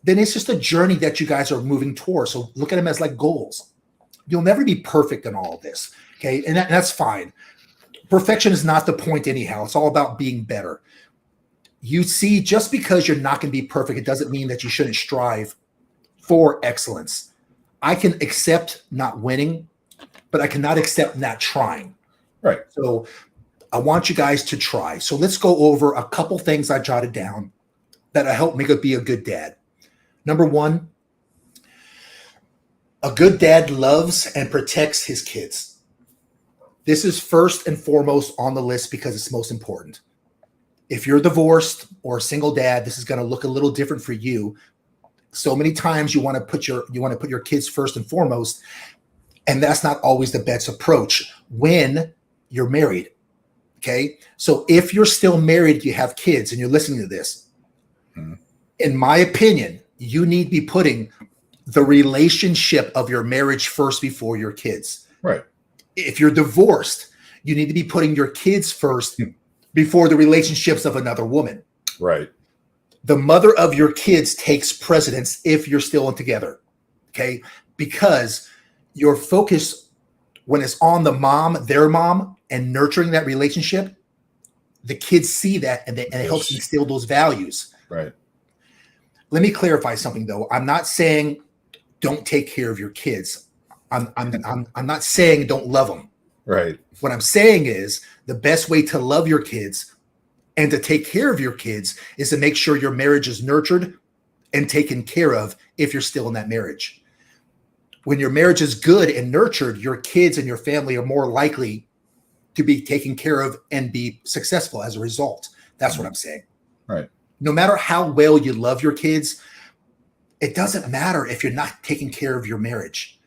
then it's just a journey that you guys are moving towards. So look at them as like goals. You'll never be perfect in all of this, okay? And that's fine. Perfection is not the point anyhow. It's all about being better. You see, just because you're not going to be perfect, it doesn't mean that you shouldn't strive for excellence. I can accept not winning, but I cannot accept not trying. Right. So I want you guys to try. So let's go over a couple things I jotted down that help make it be a good dad. Number one, a good dad loves and protects his kids. This is first and foremost on the list because it's most important. If you're divorced or a single dad, this is going to look a little different for you. So many times you want to put your kids first and foremost, and that's not always the best approach when you're married. Okay. So if you're still married, you have kids and you're listening to this, in my opinion, you need to be putting the relationship of your marriage first before your kids. Right. If you're divorced, you need to be putting your kids first before the relationships of another woman. Right. The mother of your kids takes precedence if you're still together. Okay. Because your focus, when it's on the mom, their mom, and nurturing that relationship, the kids see that and it helps instill those values. Right. Let me clarify something though. I'm not saying don't take care of your kids. I'm not saying don't love them. Right. What I'm saying is the best way to love your kids and to take care of your kids is to make sure your marriage is nurtured and taken care of if you're still in that marriage. When your marriage is good and nurtured, your kids and your family are more likely to be taken care of and be successful as a result. That's what I'm saying. Right. No matter how well you love your kids, it doesn't matter if you're not taking care of your marriage.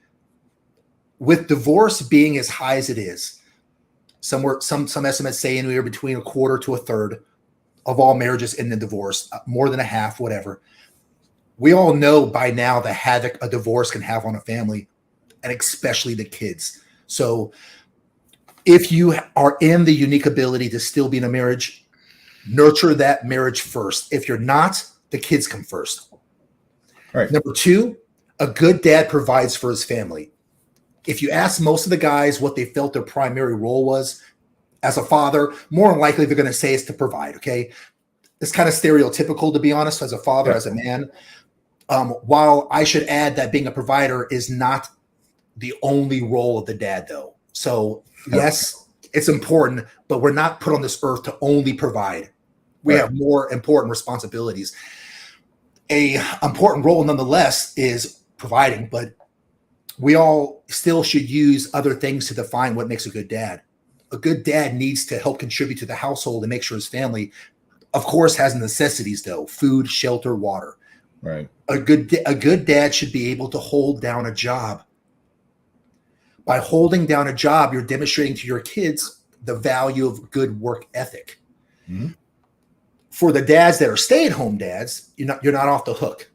With divorce being as high as it is, some estimates say anywhere between a quarter to a third of all marriages end in divorce, more than a half, whatever. We all know by now the havoc a divorce can have on a family, and especially the kids. So if you are in the unique ability to still be in a marriage, nurture that marriage first. If you're not, the kids come first. Right. Number two, a good dad provides for his family. If you ask most of the guys what they felt their primary role was as a father, more than likely they're going to say it's to provide, okay? It's kind of stereotypical, to be honest, as a father, as a man. While I should add that being a provider is not the only role of the dad, though. So yes, it's important, but we're not put on this earth to only provide. We have more important responsibilities. A important role, nonetheless, is providing, but we all still should use other things to define what makes a good dad. A good dad needs to help contribute to the household and make sure his family, of course, has necessities, though: food, shelter, water. Right. A good dad should be able to hold down a job. By holding down a job, you're demonstrating to your kids the value of good work ethic. Mm-hmm. For the dads that are stay-at-home dads, you're not off the hook,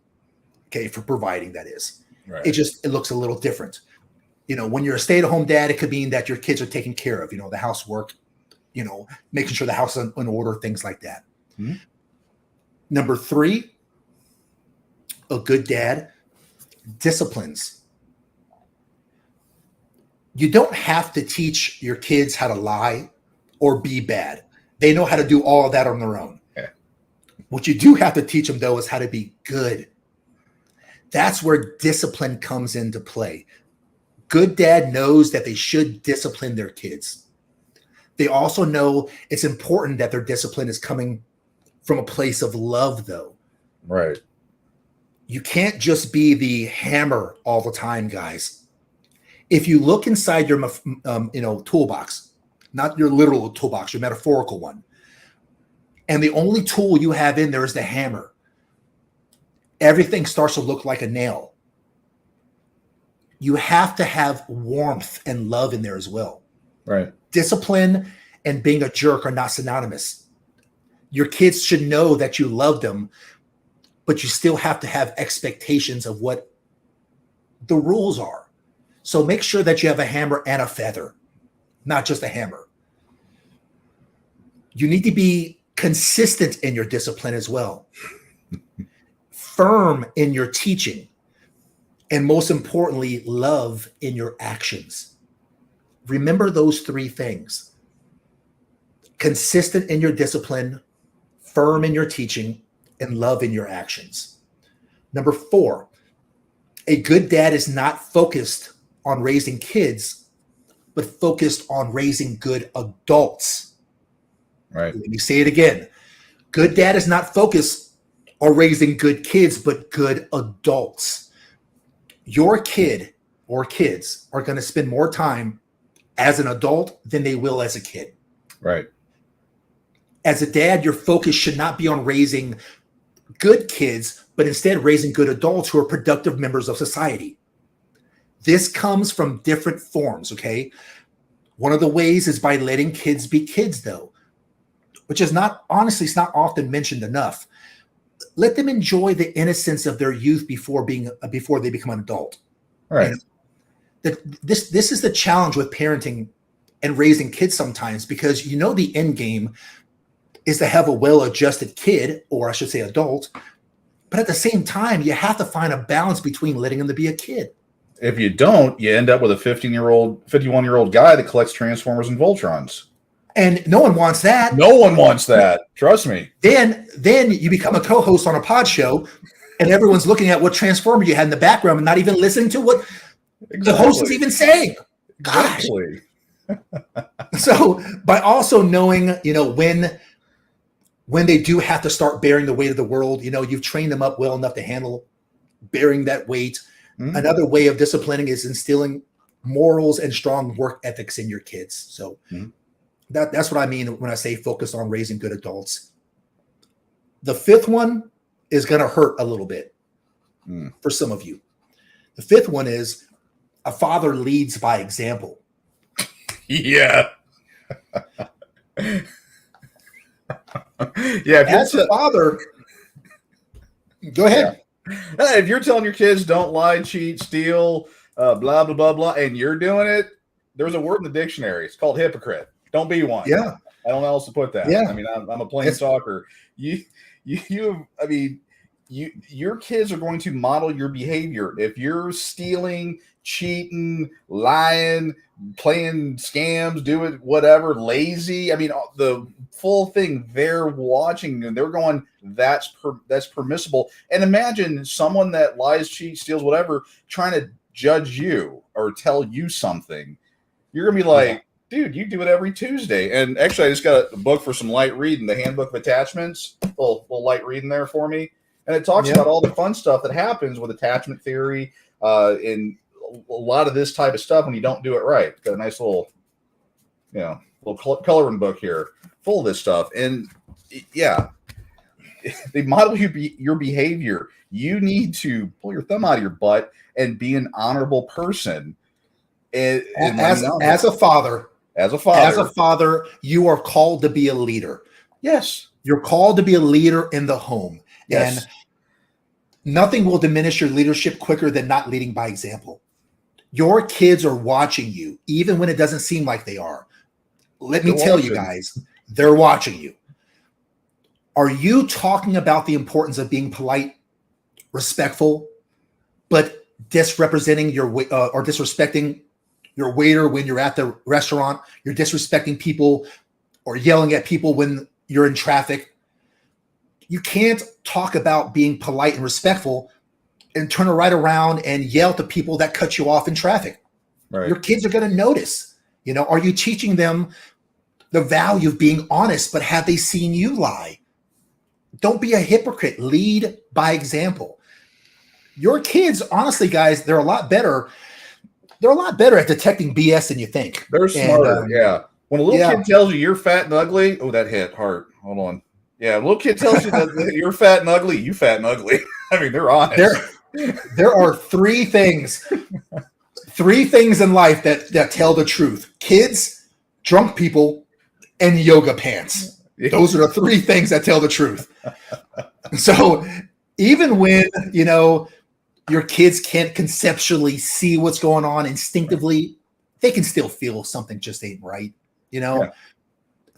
okay, for providing, that is. Right. It looks a little different. When you're a stay-at-home dad, it could mean that your kids are taken care of, the housework, making sure the house is in order, things like that. Mm-hmm. Number three, a good dad disciplines. You don't have to teach your kids how to lie or be bad. They know how to do all of that on their own. Yeah. What you do have to teach them, though, is how to be good. That's where discipline comes into play. Good dad knows that they should discipline their kids. They also know it's important that their discipline is coming from a place of love, though. Right. You can't just be the hammer all the time, guys. If you look inside your toolbox, not your literal toolbox, your metaphorical one, and the only tool you have in there is the hammer, everything starts to look like a nail. You have to have warmth and love in there as well. Right. Discipline and being a jerk are not synonymous. Your kids should know that you love them, but you still have to have expectations of what the rules are. So make sure that you have a hammer and a feather, not just a hammer. You need to be consistent in your discipline as well. Firm in your teaching. And most importantly, love in your actions. Remember those three things. Consistent in your discipline, firm in your teaching, and love in your actions. Number four, a good dad is not focused on raising kids, but focused on raising good adults. Right. Let me say it again. Good dad is not focused on raising good kids, but good adults. Your kid or kids are going to spend more time as an adult than they will as a kid. Right. As a dad, your focus should not be on raising good kids, but instead raising good adults who are productive members of society. This comes from different forms, okay? One of the ways is by letting kids be kids, though, which is not, honestly, it's not often mentioned enough. Let them enjoy the innocence of their youth before they become an adult. Right. This is the challenge with parenting and raising kids sometimes, because the end game is to have a well-adjusted kid, or I should say adult. But at the same time, you have to find a balance between letting them to be a kid. If you don't, you end up with a 51-year-old guy that collects Transformers and Voltrons. And no one wants that. No one wants that. Trust me. Then you become a co-host on a pod show, and everyone's looking at what Transformer you had in the background and not even listening to what The host is even saying. Gosh. Exactly. So by also knowing, when they do have to start bearing the weight of the world, you've trained them up well enough to handle bearing that weight. Mm-hmm. Another way of disciplining is instilling morals and strong work ethics in your kids. So that's what I mean when I say focus on raising good adults. The fifth one is going to hurt a little bit for some of you. The fifth one is a father leads by example. Yeah. As a father, go ahead. Yeah. If you're telling your kids don't lie, cheat, steal, blah, blah, blah, blah, and you're doing it, there's a word in the dictionary. It's called hypocrite. Don't be one. Yeah. I don't know how else to put that. Yeah. I mean, I'm a plain talker. Your kids are going to model your behavior. If you're stealing, cheating, lying, playing scams, doing whatever, lazy, the full thing, they're watching and they're going, that's permissible. And imagine someone that lies, cheats, steals, whatever, trying to judge you or tell you something. You're going to be like, dude, you do it every Tuesday. And actually, I just got a book for some light reading, the Handbook of Attachments, a little light reading there for me. And it talks about all the fun stuff that happens with attachment theory and a lot of this type of stuff when you don't do it right. Got a nice little coloring book here full of this stuff. And they model your behavior. You need to pull your thumb out of your butt and be an honorable person. And as a father, you are called to be a leader. Yes. You're called to be a leader in the home. Yes. And nothing will diminish your leadership quicker than not leading by example. Your kids are watching you, even when it doesn't seem like they are. Let me tell you guys, they're watching you. Are you talking about the importance of being polite, respectful, but disrepresenting or disrespecting your waiter when you're at the restaurant? You're disrespecting people or yelling at people when you're in traffic. You can't talk about being polite and respectful and turn it right around and yell at the people that cut you off in traffic. Right. Your kids are going to notice. Are you teaching them the value of being honest, but have they seen you lie? Don't be a hypocrite. Lead by example. Your kids, honestly, guys, they're a lot better. They're a lot better at detecting BS than you think. They're smarter. When a little kid tells you you're fat and ugly, that hit hard. Hold on. Yeah, a little kid tells you that you're fat and ugly, you fat and ugly. They're honest. There are three things in life that tell the truth: kids, drunk people, and yoga pants. Those are the three things that tell the truth. So even when your kids can't conceptually see what's going on instinctively, they can still feel something just ain't right.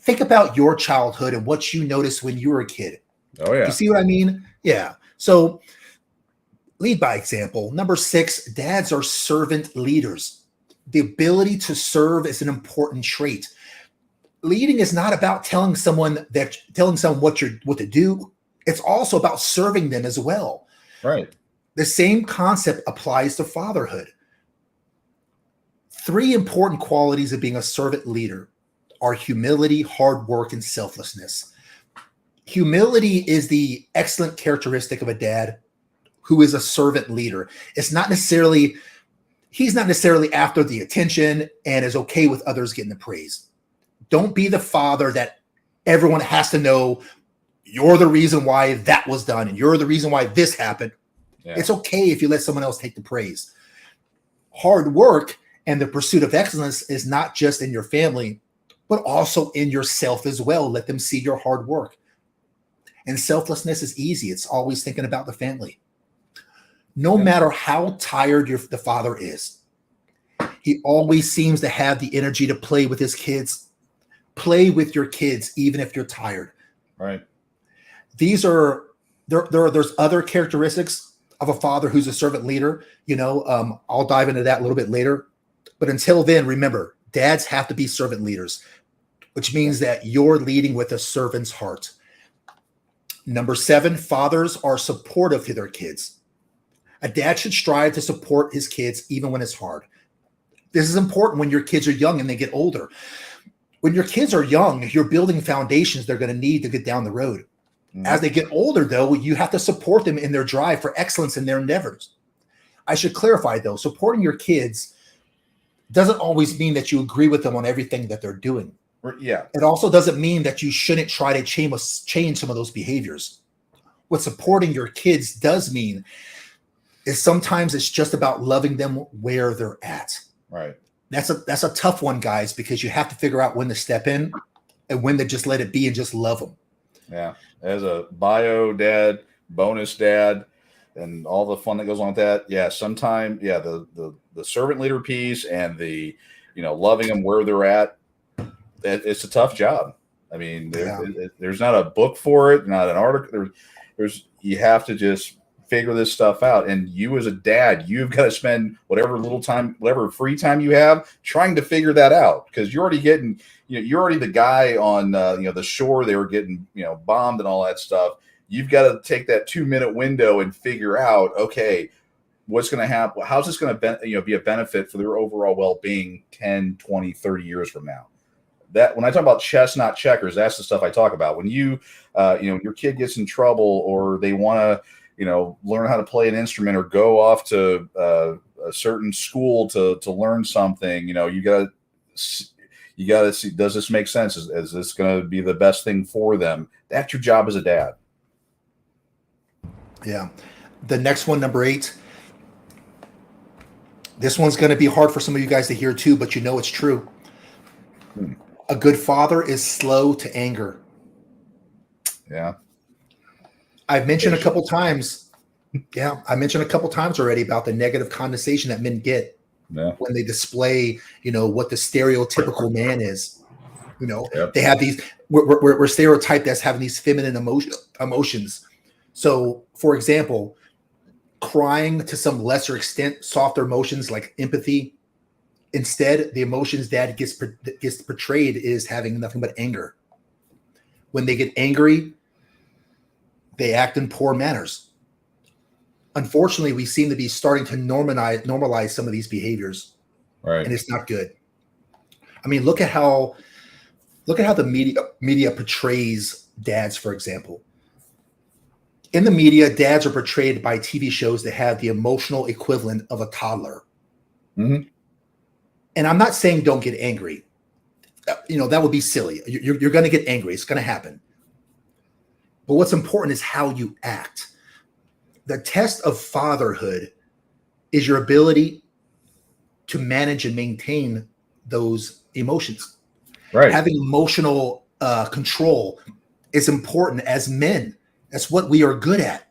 Think about your childhood and what you noticed when you were a kid. Oh yeah. You see what I mean? Yeah. So lead by example. Number 6, dads are servant leaders. The ability to serve is an important trait. Leading is not about telling someone what to do. It's also about serving them as well. Right. The same concept applies to fatherhood. 3 important qualities of being a servant leader are humility, hard work, and selflessness. Humility is the excellent characteristic of a dad who is a servant leader. He's not necessarily after the attention and is okay with others getting the praise. Don't be the father that everyone has to know you're the reason why that was done and you're the reason why this happened. Yeah. It's okay if you let someone else take the praise. Hard work and the pursuit of excellence is not just in your family, but also in yourself as well. Let them see your hard work. And selflessness is easy. It's always thinking about the family. No matter how tired the father is, he always seems to have the energy to play with his kids. Play with your kids, even if you're tired. Right. There's other characteristics of a father who's a servant leader. I'll dive into that a little bit later. But until then, remember, dads have to be servant leaders, which means that you're leading with a servant's heart. Number 7, fathers are supportive to their kids. A dad should strive to support his kids even when it's hard. This is important when your kids are young and they get older. When your kids are young, you're building foundations they're going to need to get down the road. As they get older, though, you have to support them in their drive for excellence in their endeavors. I should clarify, though, supporting your kids doesn't always mean that you agree with them on everything that they're doing. Yeah. It also doesn't mean that you shouldn't try to change some of those behaviors. What supporting your kids does mean is sometimes it's just about loving them where they're at. Right. That's a tough one, guys, because you have to figure out when to step in and when to just let it be and just love them. Yeah. As a bio dad, bonus dad, and all the fun that goes on with that. Yeah. Sometimes, yeah, the servant leader piece and the, loving them where they're at. It's a tough job. I mean, there's not a book for it, not an article. You have to just figure this stuff out. And you as a dad, you've got to spend whatever little time, whatever free time you have trying to figure that out, because you're already getting, you're already the guy on, the shore. They were getting, bombed and all that stuff. You've got to take that 2-minute window and figure out, okay, what's going to happen? How's this going to be a benefit for their overall well-being 10, 20, 30 years from now? That when I talk about chess, not checkers, that's the stuff I talk about. When your kid gets in trouble, or they want to, learn how to play an instrument, or go off to a certain school to learn something, you got to see, does this make sense? Is this going to be the best thing for them? That's your job as a dad. Yeah. The next one, number 8. This one's going to be hard for some of you guys to hear too, but it's true. A good father is slow to anger. Yeah. I've mentioned a couple times. Yeah. I mentioned a couple times already about the negative condensation that men get when they display, what the stereotypical man is. They have these, we're stereotyped as having these feminine emotions. So, for example, crying to some lesser extent, softer emotions like empathy. Instead, the emotions dad gets portrayed is having nothing but anger. When they get angry, they act in poor manners. Unfortunately, we seem to be starting to normalize some of these behaviors, right? And it's not good. I mean, look at how the media portrays dads, for example. In the media, dads are portrayed by TV shows that have the emotional equivalent of a toddler. Mm-hmm. And I'm not saying don't get angry. That would be silly. You're going to get angry. It's going to happen. But what's important is how you act. The test of fatherhood is your ability to manage and maintain those emotions. Right. Having emotional control is important as men. That's what we are good at.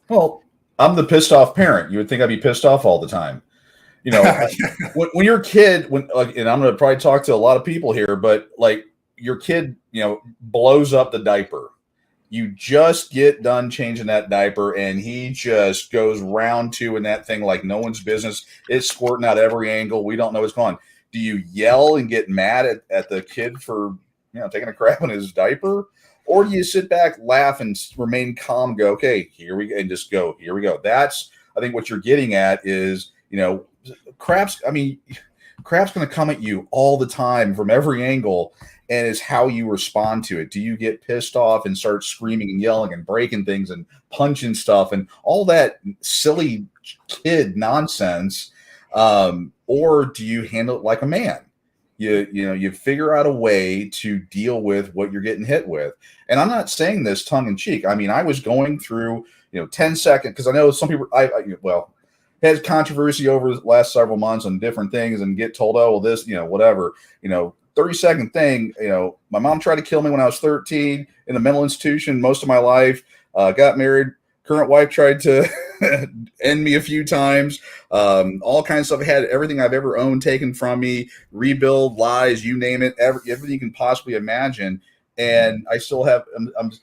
Well, I'm the pissed off parent. You would think I'd be pissed off all the time. When you're a kid, and I'm going to probably talk to a lot of people here, but like your kid, blows up the diaper. You just get done changing that diaper, and he just goes round 2 in that thing like no one's business. It's squirting out every angle. We don't know what's going on. Do you yell and get mad at the kid for taking a crap in his diaper? Or do you sit back, laugh, and remain calm, go, okay, here we go, and just go, here we go. That's, I think, what you're getting at is, crap's going to come at you all the time from every angle, and it's how you respond to it. Do you get pissed off and start screaming and yelling and breaking things and punching stuff and all that silly kid nonsense? Or do you handle it like a man? You figure out a way to deal with what you're getting hit with. And I'm not saying this tongue in cheek. I mean, I was going through, 10 seconds, because I know some people, had controversy over the last several months on different things and get told, oh, well, this, whatever, 30-second thing. My mom tried to kill me when I was 13 in a mental institution most of my life, got married. Current wife tried to end me a few times. All kinds of stuff. I had everything I've ever owned taken from me, rebuild, lies, you name it, everything you can possibly imagine. And I still have,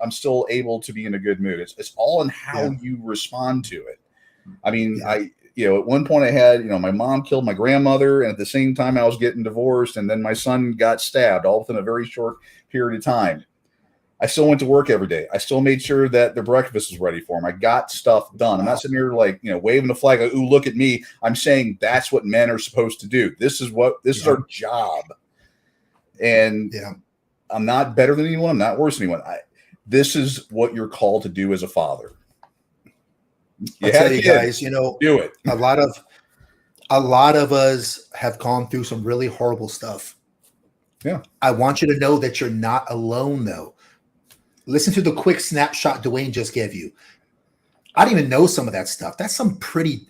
I'm still able to be in a good mood. It's all in how you respond to it. I mean, at one point I had, my mom killed my grandmother, and at the same time I was getting divorced, and then my son got stabbed all within a very short period of time. I still went to work every day. I still made sure that the breakfast was ready for them. I got stuff done. I'm not sitting here like, waving the flag, like, ooh, look at me. I'm saying that's what men are supposed to do. This is is our job. And I'm not better than anyone. I'm not worse than anyone. This is what you're called to do as a father. I tell you guys, do it. A lot of us have gone through some really horrible stuff. Yeah. I want you to know that you're not alone, though. Listen to the quick snapshot Dwayne just gave you. I didn't even know some of that stuff. That's some pretty,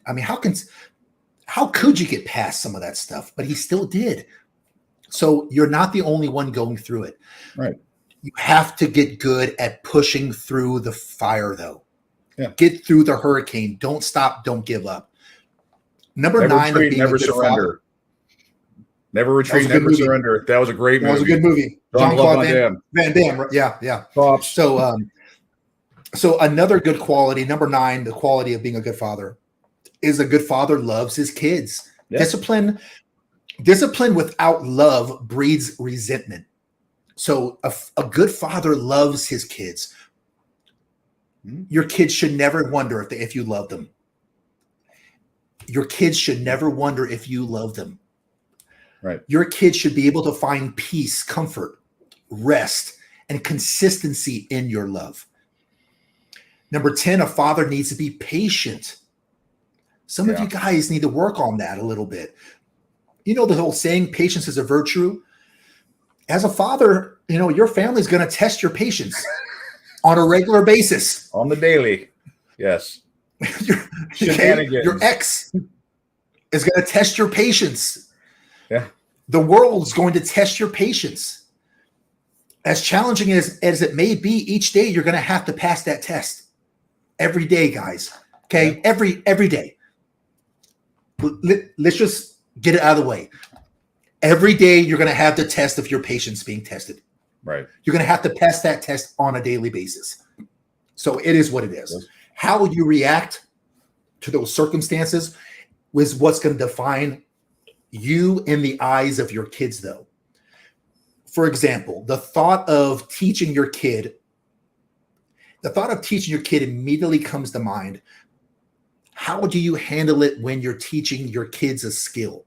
how could you get past some of that stuff? But he still did. So you're not the only one going through it. Right. You have to get good at pushing through the fire, though. Yeah. Get through the hurricane. Don't stop. Don't give up. Never 9, retreat, never surrender. Never retreat, never surrender. That was a great movie. That was a good movie. Jean-Claude Van Damme. Yeah. Props. So another good quality, number 9, the quality of being a good father, is a good father loves his kids. Yeah. Discipline without love breeds resentment. So a good father loves his kids. Your kids should never wonder if you love them. Your kids should never wonder if you love them. Right. Your kids should be able to find peace, comfort, rest, and consistency in your love. Number 10, a father needs to be patient. Some of you guys need to work on that a little bit. The whole saying, patience is a virtue. As a father, your family's going to test your patience on a regular basis. On the daily. Yes. Your ex is going to test your patience. Yeah. The world's going to test your patience. As challenging as it may be, each day you're going to have to pass that test. Every day, guys. Okay? Yeah. Every day. Let's just get it out of the way. Every day you're going to have the test of your patience being tested. Right. You're going to have to pass that test on a daily basis. So it is what it is. Yes. How you react to those circumstances is what's going to define you in the eyes of your kids, though. For example, the thought of teaching your kid immediately comes to mind. How do you handle it when you're teaching your kids a skill?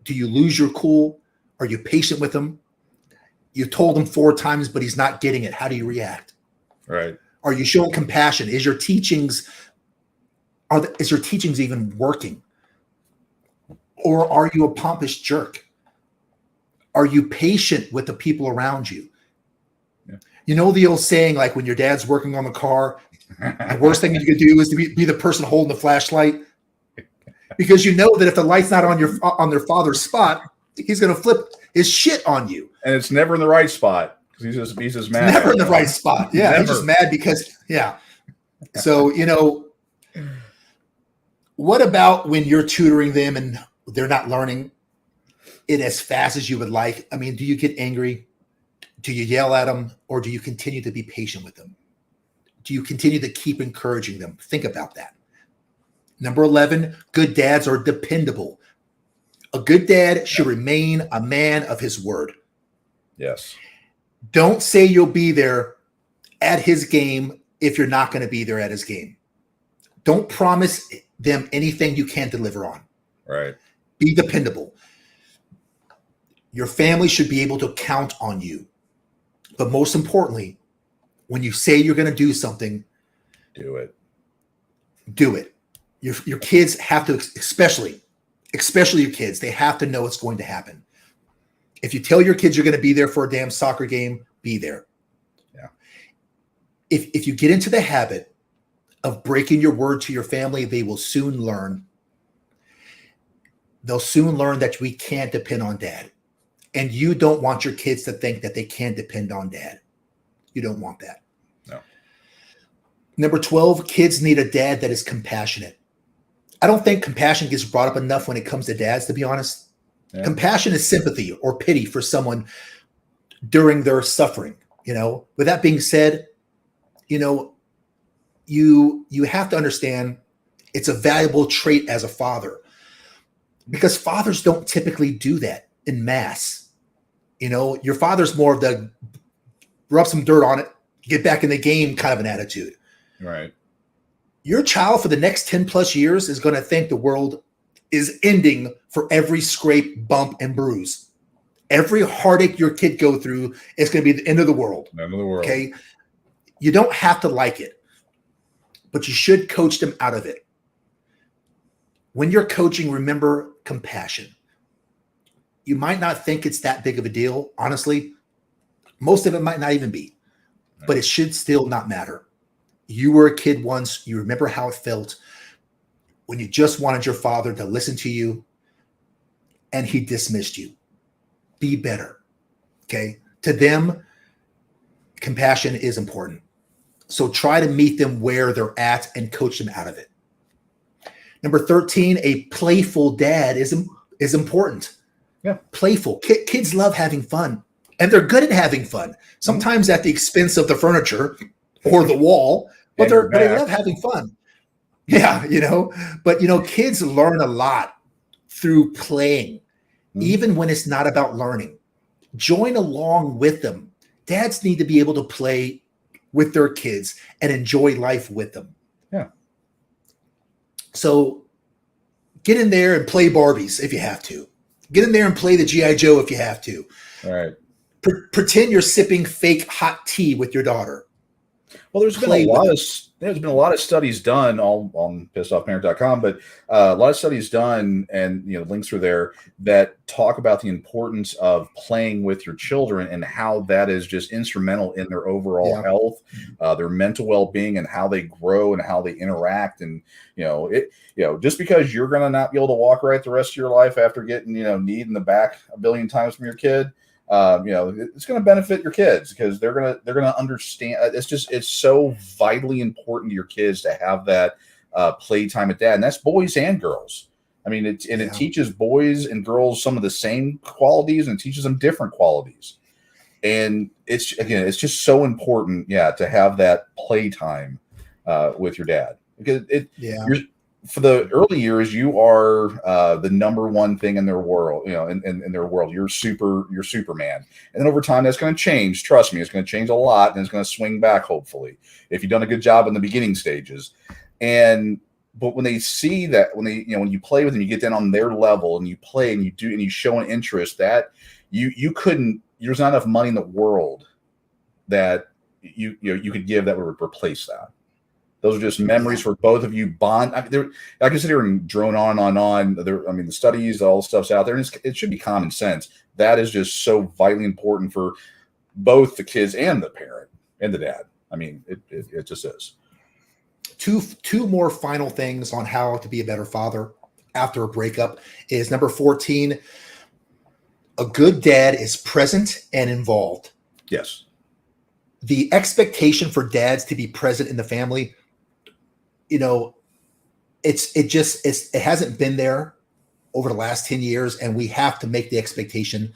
Do you lose your cool? Are you patient with them? You told him 4 times, but he's not getting it. How do you react? Right. Are you showing compassion? Is your teachings even working? Or are you a pompous jerk? Are you patient with the people around you? Yeah. You know the old saying, like when your dad's working on the car, the worst thing you could do is to be the person holding the flashlight, because you know that if the light's not on their father's spot, he's going to flip his shit on you. And it's never in the right spot because he's just mad. It's never in the right spot. Yeah, he's just mad because So what about when you're tutoring them and they're not learning it as fast as you would like? I mean, do you get angry? Do you yell at them, or do you continue to be patient with them? Do you continue to keep encouraging them? Think about that. Number 11, good dads are dependable. A good dad should remain a man of his word. Yes. Don't say you'll be there at his game if you're not going to be there at his game. Don't promise them anything you can't deliver on. Right. Be dependable. Your family should be able to count on you. But most importantly, when you say you're going to do something, do it. Do it. Your kids have to, especially your kids, they have to know it's going to happen. If you tell your kids you're going to be there for a damn soccer game, be there. Yeah. If you get into the habit of breaking your word to your family, they will soon learn. They'll soon learn that we can't depend on dad. And you don't want your kids to think that they can't depend on dad. You don't want that. No. Number 12, kids need a dad that is compassionate. I don't think compassion gets brought up enough when it comes to dads, to be honest. Yeah. Compassion is sympathy or pity for someone during their suffering. With that being said, you have to understand it's a valuable trait as a father, because fathers don't typically do that in mass. Your father's more of the rub some dirt on it, get back in the game kind of an attitude. Right. Your child for the next 10 plus years is going to think the world is ending for every scrape, bump, and bruise. Every heartache your kid go through is going to be the end of the world. End of the world. Okay. You don't have to like it, but you should coach them out of it. When you're coaching, remember compassion. You might not think it's that big of a deal. Honestly, most of it might not even be, but it should still not matter. You were a kid once. You remember how it felt when you just wanted your father to listen to you and he dismissed you. Be better. Okay. To them, compassion is important. So try to meet them where they're at and coach them out of it. Number 13, a playful dad is important. Yeah. Playful. Kids love having fun, and they're good at having fun, sometimes at the expense of the furniture or the wall, but they love having fun. Yeah, but kids learn a lot through playing, even when it's not about learning. Join along with them. Dads need to be able to play with their kids and enjoy life with them. Yeah. So get in there and play Barbies if you have to. Get in there and play the G.I. Joe if you have to. All right. Pretend you're sipping fake hot tea with your daughter. Well, there's been a lot of studies done all on pissedoffparent.com, but a lot of studies done, and links are there that talk about the importance of playing with your children and how that is just instrumental in their overall health, their mental well-being, and how they grow and how they interact. And just because you're going to not be able to walk right the rest of your life after getting kneed in the back a billion times from your kid, it's going to benefit your kids because they're going to understand. It's so vitally important to your kids to have that playtime at dad, and that's boys and girls. I mean, it teaches boys and girls some of the same qualities and teaches them different qualities. And it's just so important, to have that playtime with your dad, because for the early years, you are the number one thing in their world, in their world. You're Superman. And then over time, that's going to change. Trust me, it's going to change a lot, and it's going to swing back, hopefully, if you've done a good job in the beginning stages. But when they see that, when you play with them, you get down on their level and you play and you show an interest that there's not enough money in the world that you could give that would replace that. Those are just memories for both of you bond. I can sit here and drone on. The studies, all the stuff's out there, and it should be common sense. That is just so vitally important for both the kids and the parent and the dad. I mean, it just is. Two more final things on how to be a better father after a breakup is number 14. A good dad is present and involved. Yes. The expectation for dads to be present in the family, it hasn't been there over the last 10 years, and we have to make the expectation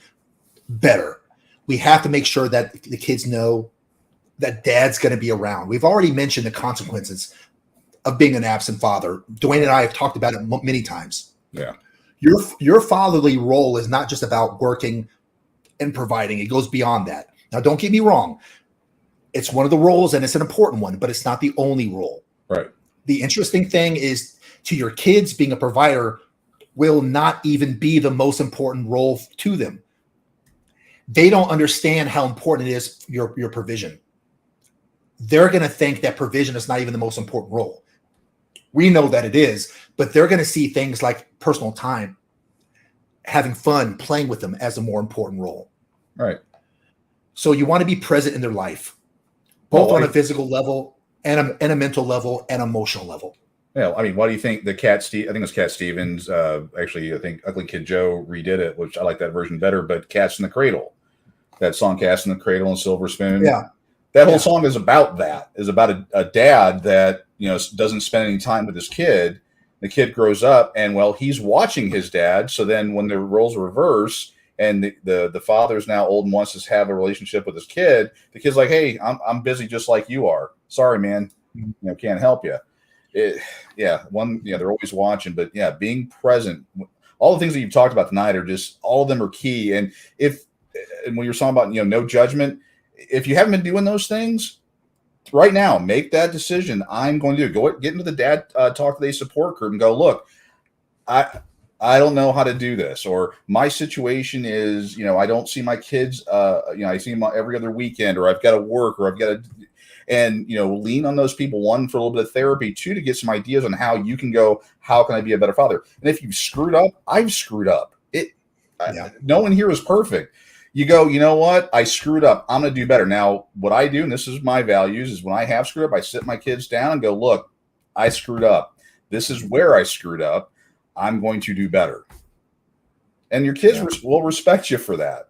better. We have to make sure that the kids know that dad's going to be around. We've already mentioned the consequences of being an absent father. Dwayne and I have talked about it many times. Yeah. Your fatherly role is not just about working and providing. It goes beyond that. Now, don't get me wrong. It's one of the roles, and it's an important one, but it's not the only role. Right. The interesting thing is, to your kids, being a provider will not even be the most important role to them. They don't understand how important it is, your provision. They're going to think that provision is not even the most important role. We know that it is, but they're going to see things like personal time, having fun, playing with them as a more important role. Right. So you want to be present in their life, both on a physical level and a mental level and emotional level. Yeah, I mean, why do you think I think it was Cat Stevens, actually, I think Ugly Kid Joe redid it, which I like that version better, but Cats in the Cradle, that song Cats in the Cradle and Silver Spoon. Yeah. That whole song is about that, is about a dad that, doesn't spend any time with his kid. The kid grows up and, he's watching his dad. So then when the roles reverse and the father's now old and wants to have a relationship with his kid, the kid's like, hey, I'm busy just like you are. Sorry, man. Can't help you. They're always watching, but being present. All the things that you've talked about tonight are just, all of them are key. And when you're talking about, no judgment, if you haven't been doing those things, right now, make that decision. I'm going to go get into the Dad Talk Today support group and go, look, I don't know how to do this, or my situation is, I don't see my kids, I see them every other weekend, or I've got to work, or I've got to, and, lean on those people, one, for a little bit of therapy, two, to get some ideas on how you can go, how can I be a better father? And if you've screwed up, I've screwed up. No one here is perfect. You go, you know what? I screwed up. I'm going to do better. Now, what I do, and this is my values, is when I have screwed up, I sit my kids down and go, look, I screwed up. This is where I screwed up. I'm going to do better. And your kids will respect you for that.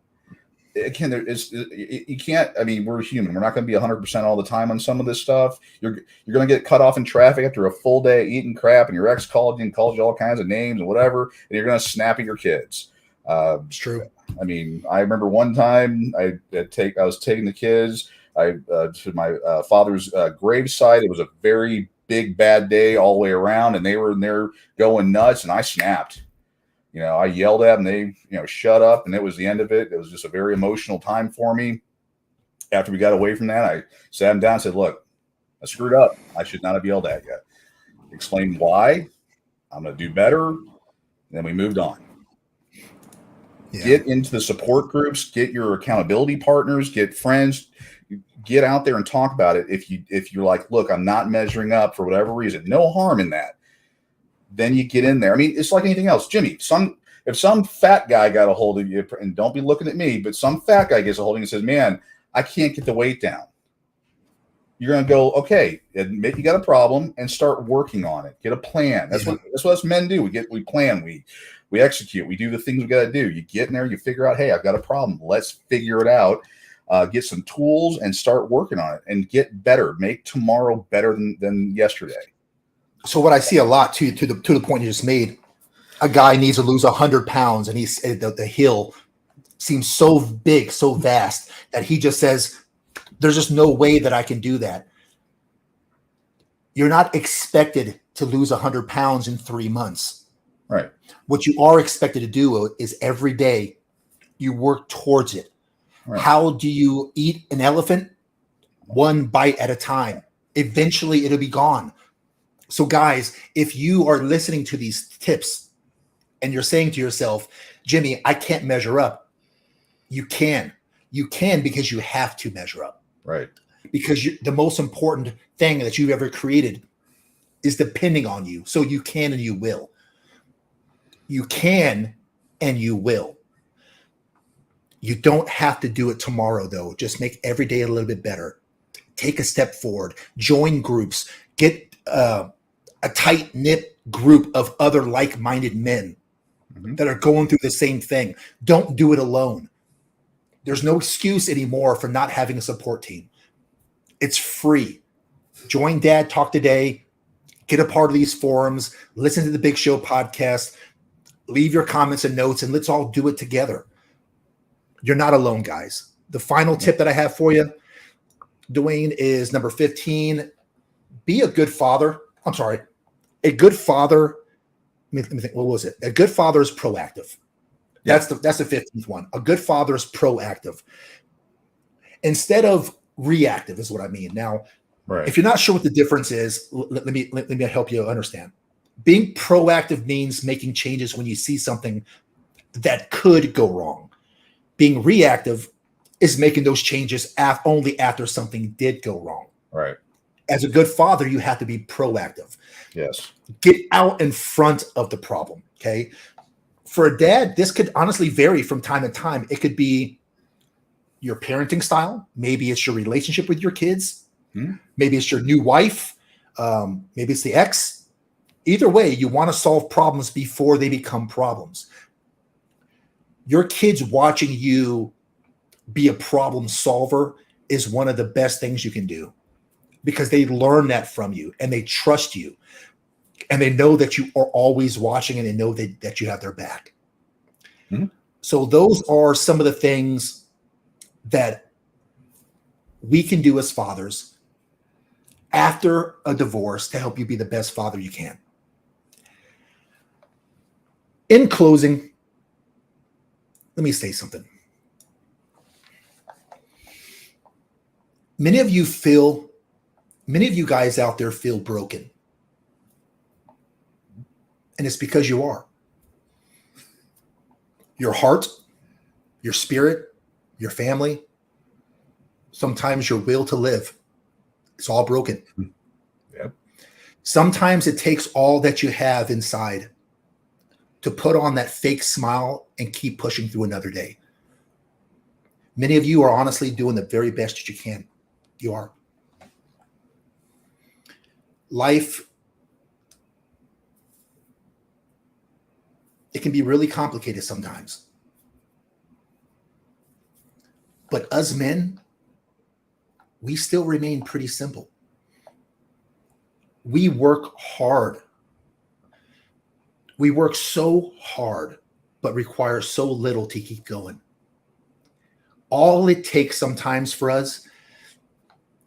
Again, you can't, we're human. We're not going to be 100% all the time on some of this stuff. You're going to get cut off in traffic after a full day of eating crap, and your ex called you and called you all kinds of names and whatever, and you're going to snap at your kids. It's true. I remember one time I was taking the kids to my father's gravesite. It was a very big bad day all the way around, and they were in there going nuts, and I snapped. I yelled at them. They, shut up, and it was the end of it. It was just a very emotional time for me. After we got away from that, I sat them down and said, look, I screwed up. I should not have yelled at you. Explained why. I'm going to do better. And then we moved on. Yeah. Get into the support groups, get your accountability partners, get friends, get out there and talk about it. If you're like, look, I'm not measuring up for whatever reason, no harm in that. Then you get in there. It's like anything else. Jimmy, if some fat guy got a hold of you, and don't be looking at me, but some fat guy gets a hold of you and says, man, I can't get the weight down. You're going to go, okay, admit you got a problem and start working on it. Get a plan. That's what us men do. We plan, we execute, we do the things we got to do. You get in there, you figure out, hey, I've got a problem. Let's figure it out. Get some tools and start working on it and get better. Make tomorrow better than yesterday. So what I see a lot to the point you just made, a guy needs to lose 100 pounds, and the hill seems so big, so vast, that he just says, there's just no way that I can do that. You're not expected to lose 100 pounds in 3 months. Right. What you are expected to do is every day you work towards it. Right. How do you eat an elephant? One bite at a time. Eventually it'll be gone. So guys, if you are listening to these tips and you're saying to yourself, Jimmy, I can't measure up. You can because you have to measure up. Right. Because the most important thing that you've ever created is depending on you. So you can and you will. You can and you will. You don't have to do it tomorrow, though. Just make every day a little bit better. Take a step forward. Join groups. Get a tight-knit group of other like-minded men that are going through the same thing. Don't do it alone. There's no excuse anymore for not having a support team. It's free. Join Dad Talk Today. Get a part of these forums. Listen to the Big Show podcast. Leave your comments and notes, and let's all do it together. You're not alone, guys. The final tip that I have for you, Dwayne, is number 15. Be a good father. I'm sorry. A good father. Let me think. What was it? A good father is proactive. That's the 15th one. A good father is proactive instead of reactive, is what I mean. Now, right. If you're not sure what the difference is, let me help you understand. Being proactive means making changes when you see something that could go wrong. Being reactive is making those changes only after something did go wrong. Right. As a good father, you have to be proactive. Yes. Get out in front of the problem. Okay. For a dad, this could honestly vary from time to time. It could be your parenting style. Maybe it's your relationship with your kids. Maybe it's your new wife. Maybe it's the ex. Either way, you want to solve problems before they become problems. Your kids watching you be a problem solver is one of the best things you can do, because they learn that from you and they trust you and they know that you are always watching and they know that you have their back. So those are some of the things that we can do as fathers after a divorce to help you be the best father you can. In closing, let me say something. Many of you feel Many of you guys out there feel broken. And it's because you are. Your heart, your spirit, your family, sometimes your will to live, it's all broken. Yep. Sometimes it takes all that you have inside to put on that fake smile and keep pushing through another day. Many of you are honestly doing the very best that you can. You are. Life, it can be really complicated sometimes. But us men, we still remain pretty simple. We work hard. We work so hard, but require so little to keep going. All it takes sometimes for us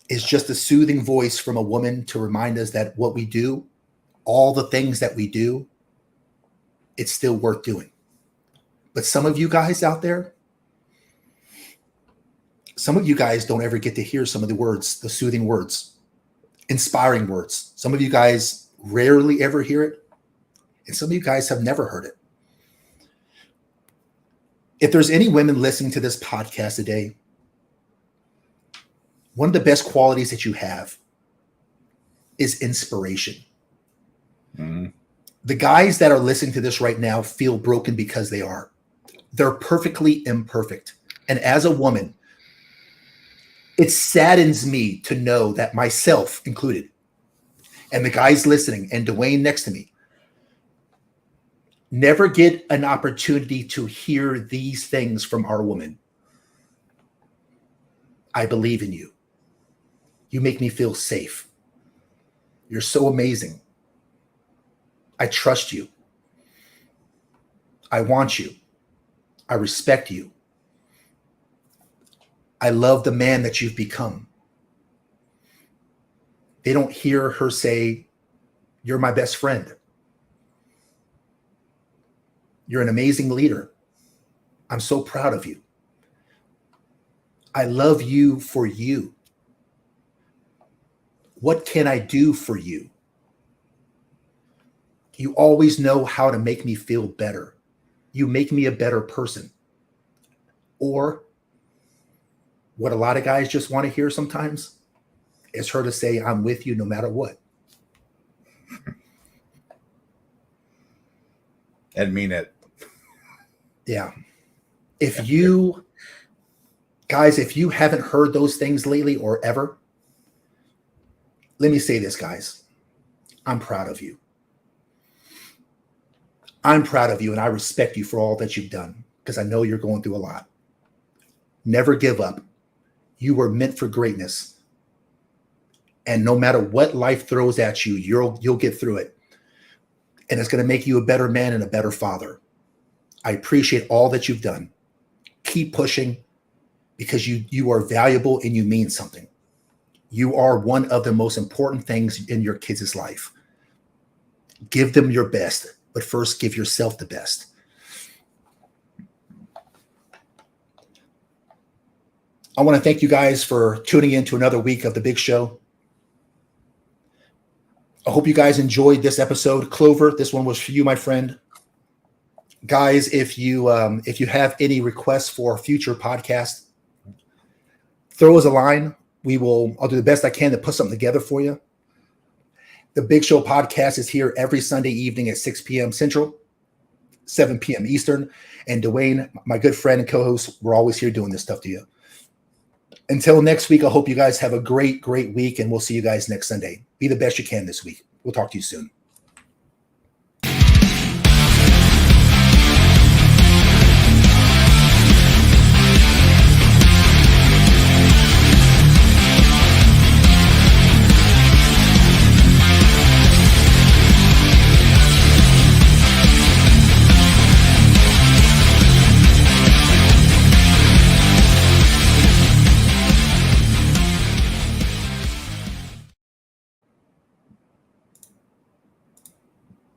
is just a soothing voice from a woman to remind us that what we do, all the things that we do, it's still worth doing. But some of you guys out there, some of you guys don't ever get to hear some of the words, the soothing words, inspiring words. Some of you guys rarely ever hear it. And some of you guys have never heard it. If there's any women listening to this podcast today, one of the best qualities that you have is inspiration. Mm-hmm. The guys that are listening to this right now feel broken because they are. They're perfectly imperfect. And as a woman, it saddens me to know that myself included, and the guys listening, and Dwayne next to me, never get an opportunity to hear these things from our woman. I believe in you. You make me feel safe. You're so amazing. I trust you. I want you. I respect you. I love the man that you've become. They don't hear her say, you're my best friend. You're an amazing leader. I'm so proud of you. I love you for you. What can I do for you? You always know how to make me feel better. You make me a better person. Or what a lot of guys just want to hear sometimes is her to say, I'm with you no matter what. And mean it. Yeah. If you guys, if you haven't heard those things lately or ever, let me say this, guys. I'm proud of you. I'm proud of you, and I respect you for all that you've done because I know you're going through a lot. Never give up. You were meant for greatness. And no matter what life throws at you, you'll get through it. And it's going to make you a better man and a better father. I appreciate all that you've done. Keep pushing because you are valuable and you mean something. You are one of the most important things in your kids' life. Give them your best, but first give yourself the best. I want to thank you guys for tuning in to another week of The Big Show. I hope you guys enjoyed this episode. Clover, this one was for you, my friend. Guys, if you have any requests for a future podcast, throw us a line. I'll do the best I can to put something together for you. The Big Show podcast is here every Sunday evening at 6 p.m. Central, 7 p.m. Eastern. And Dwayne, my good friend and co-host, we're always here doing this stuff to you. Until next week, I hope you guys have a great, great week, and we'll see you guys next Sunday. Be the best you can this week. We'll talk to you soon.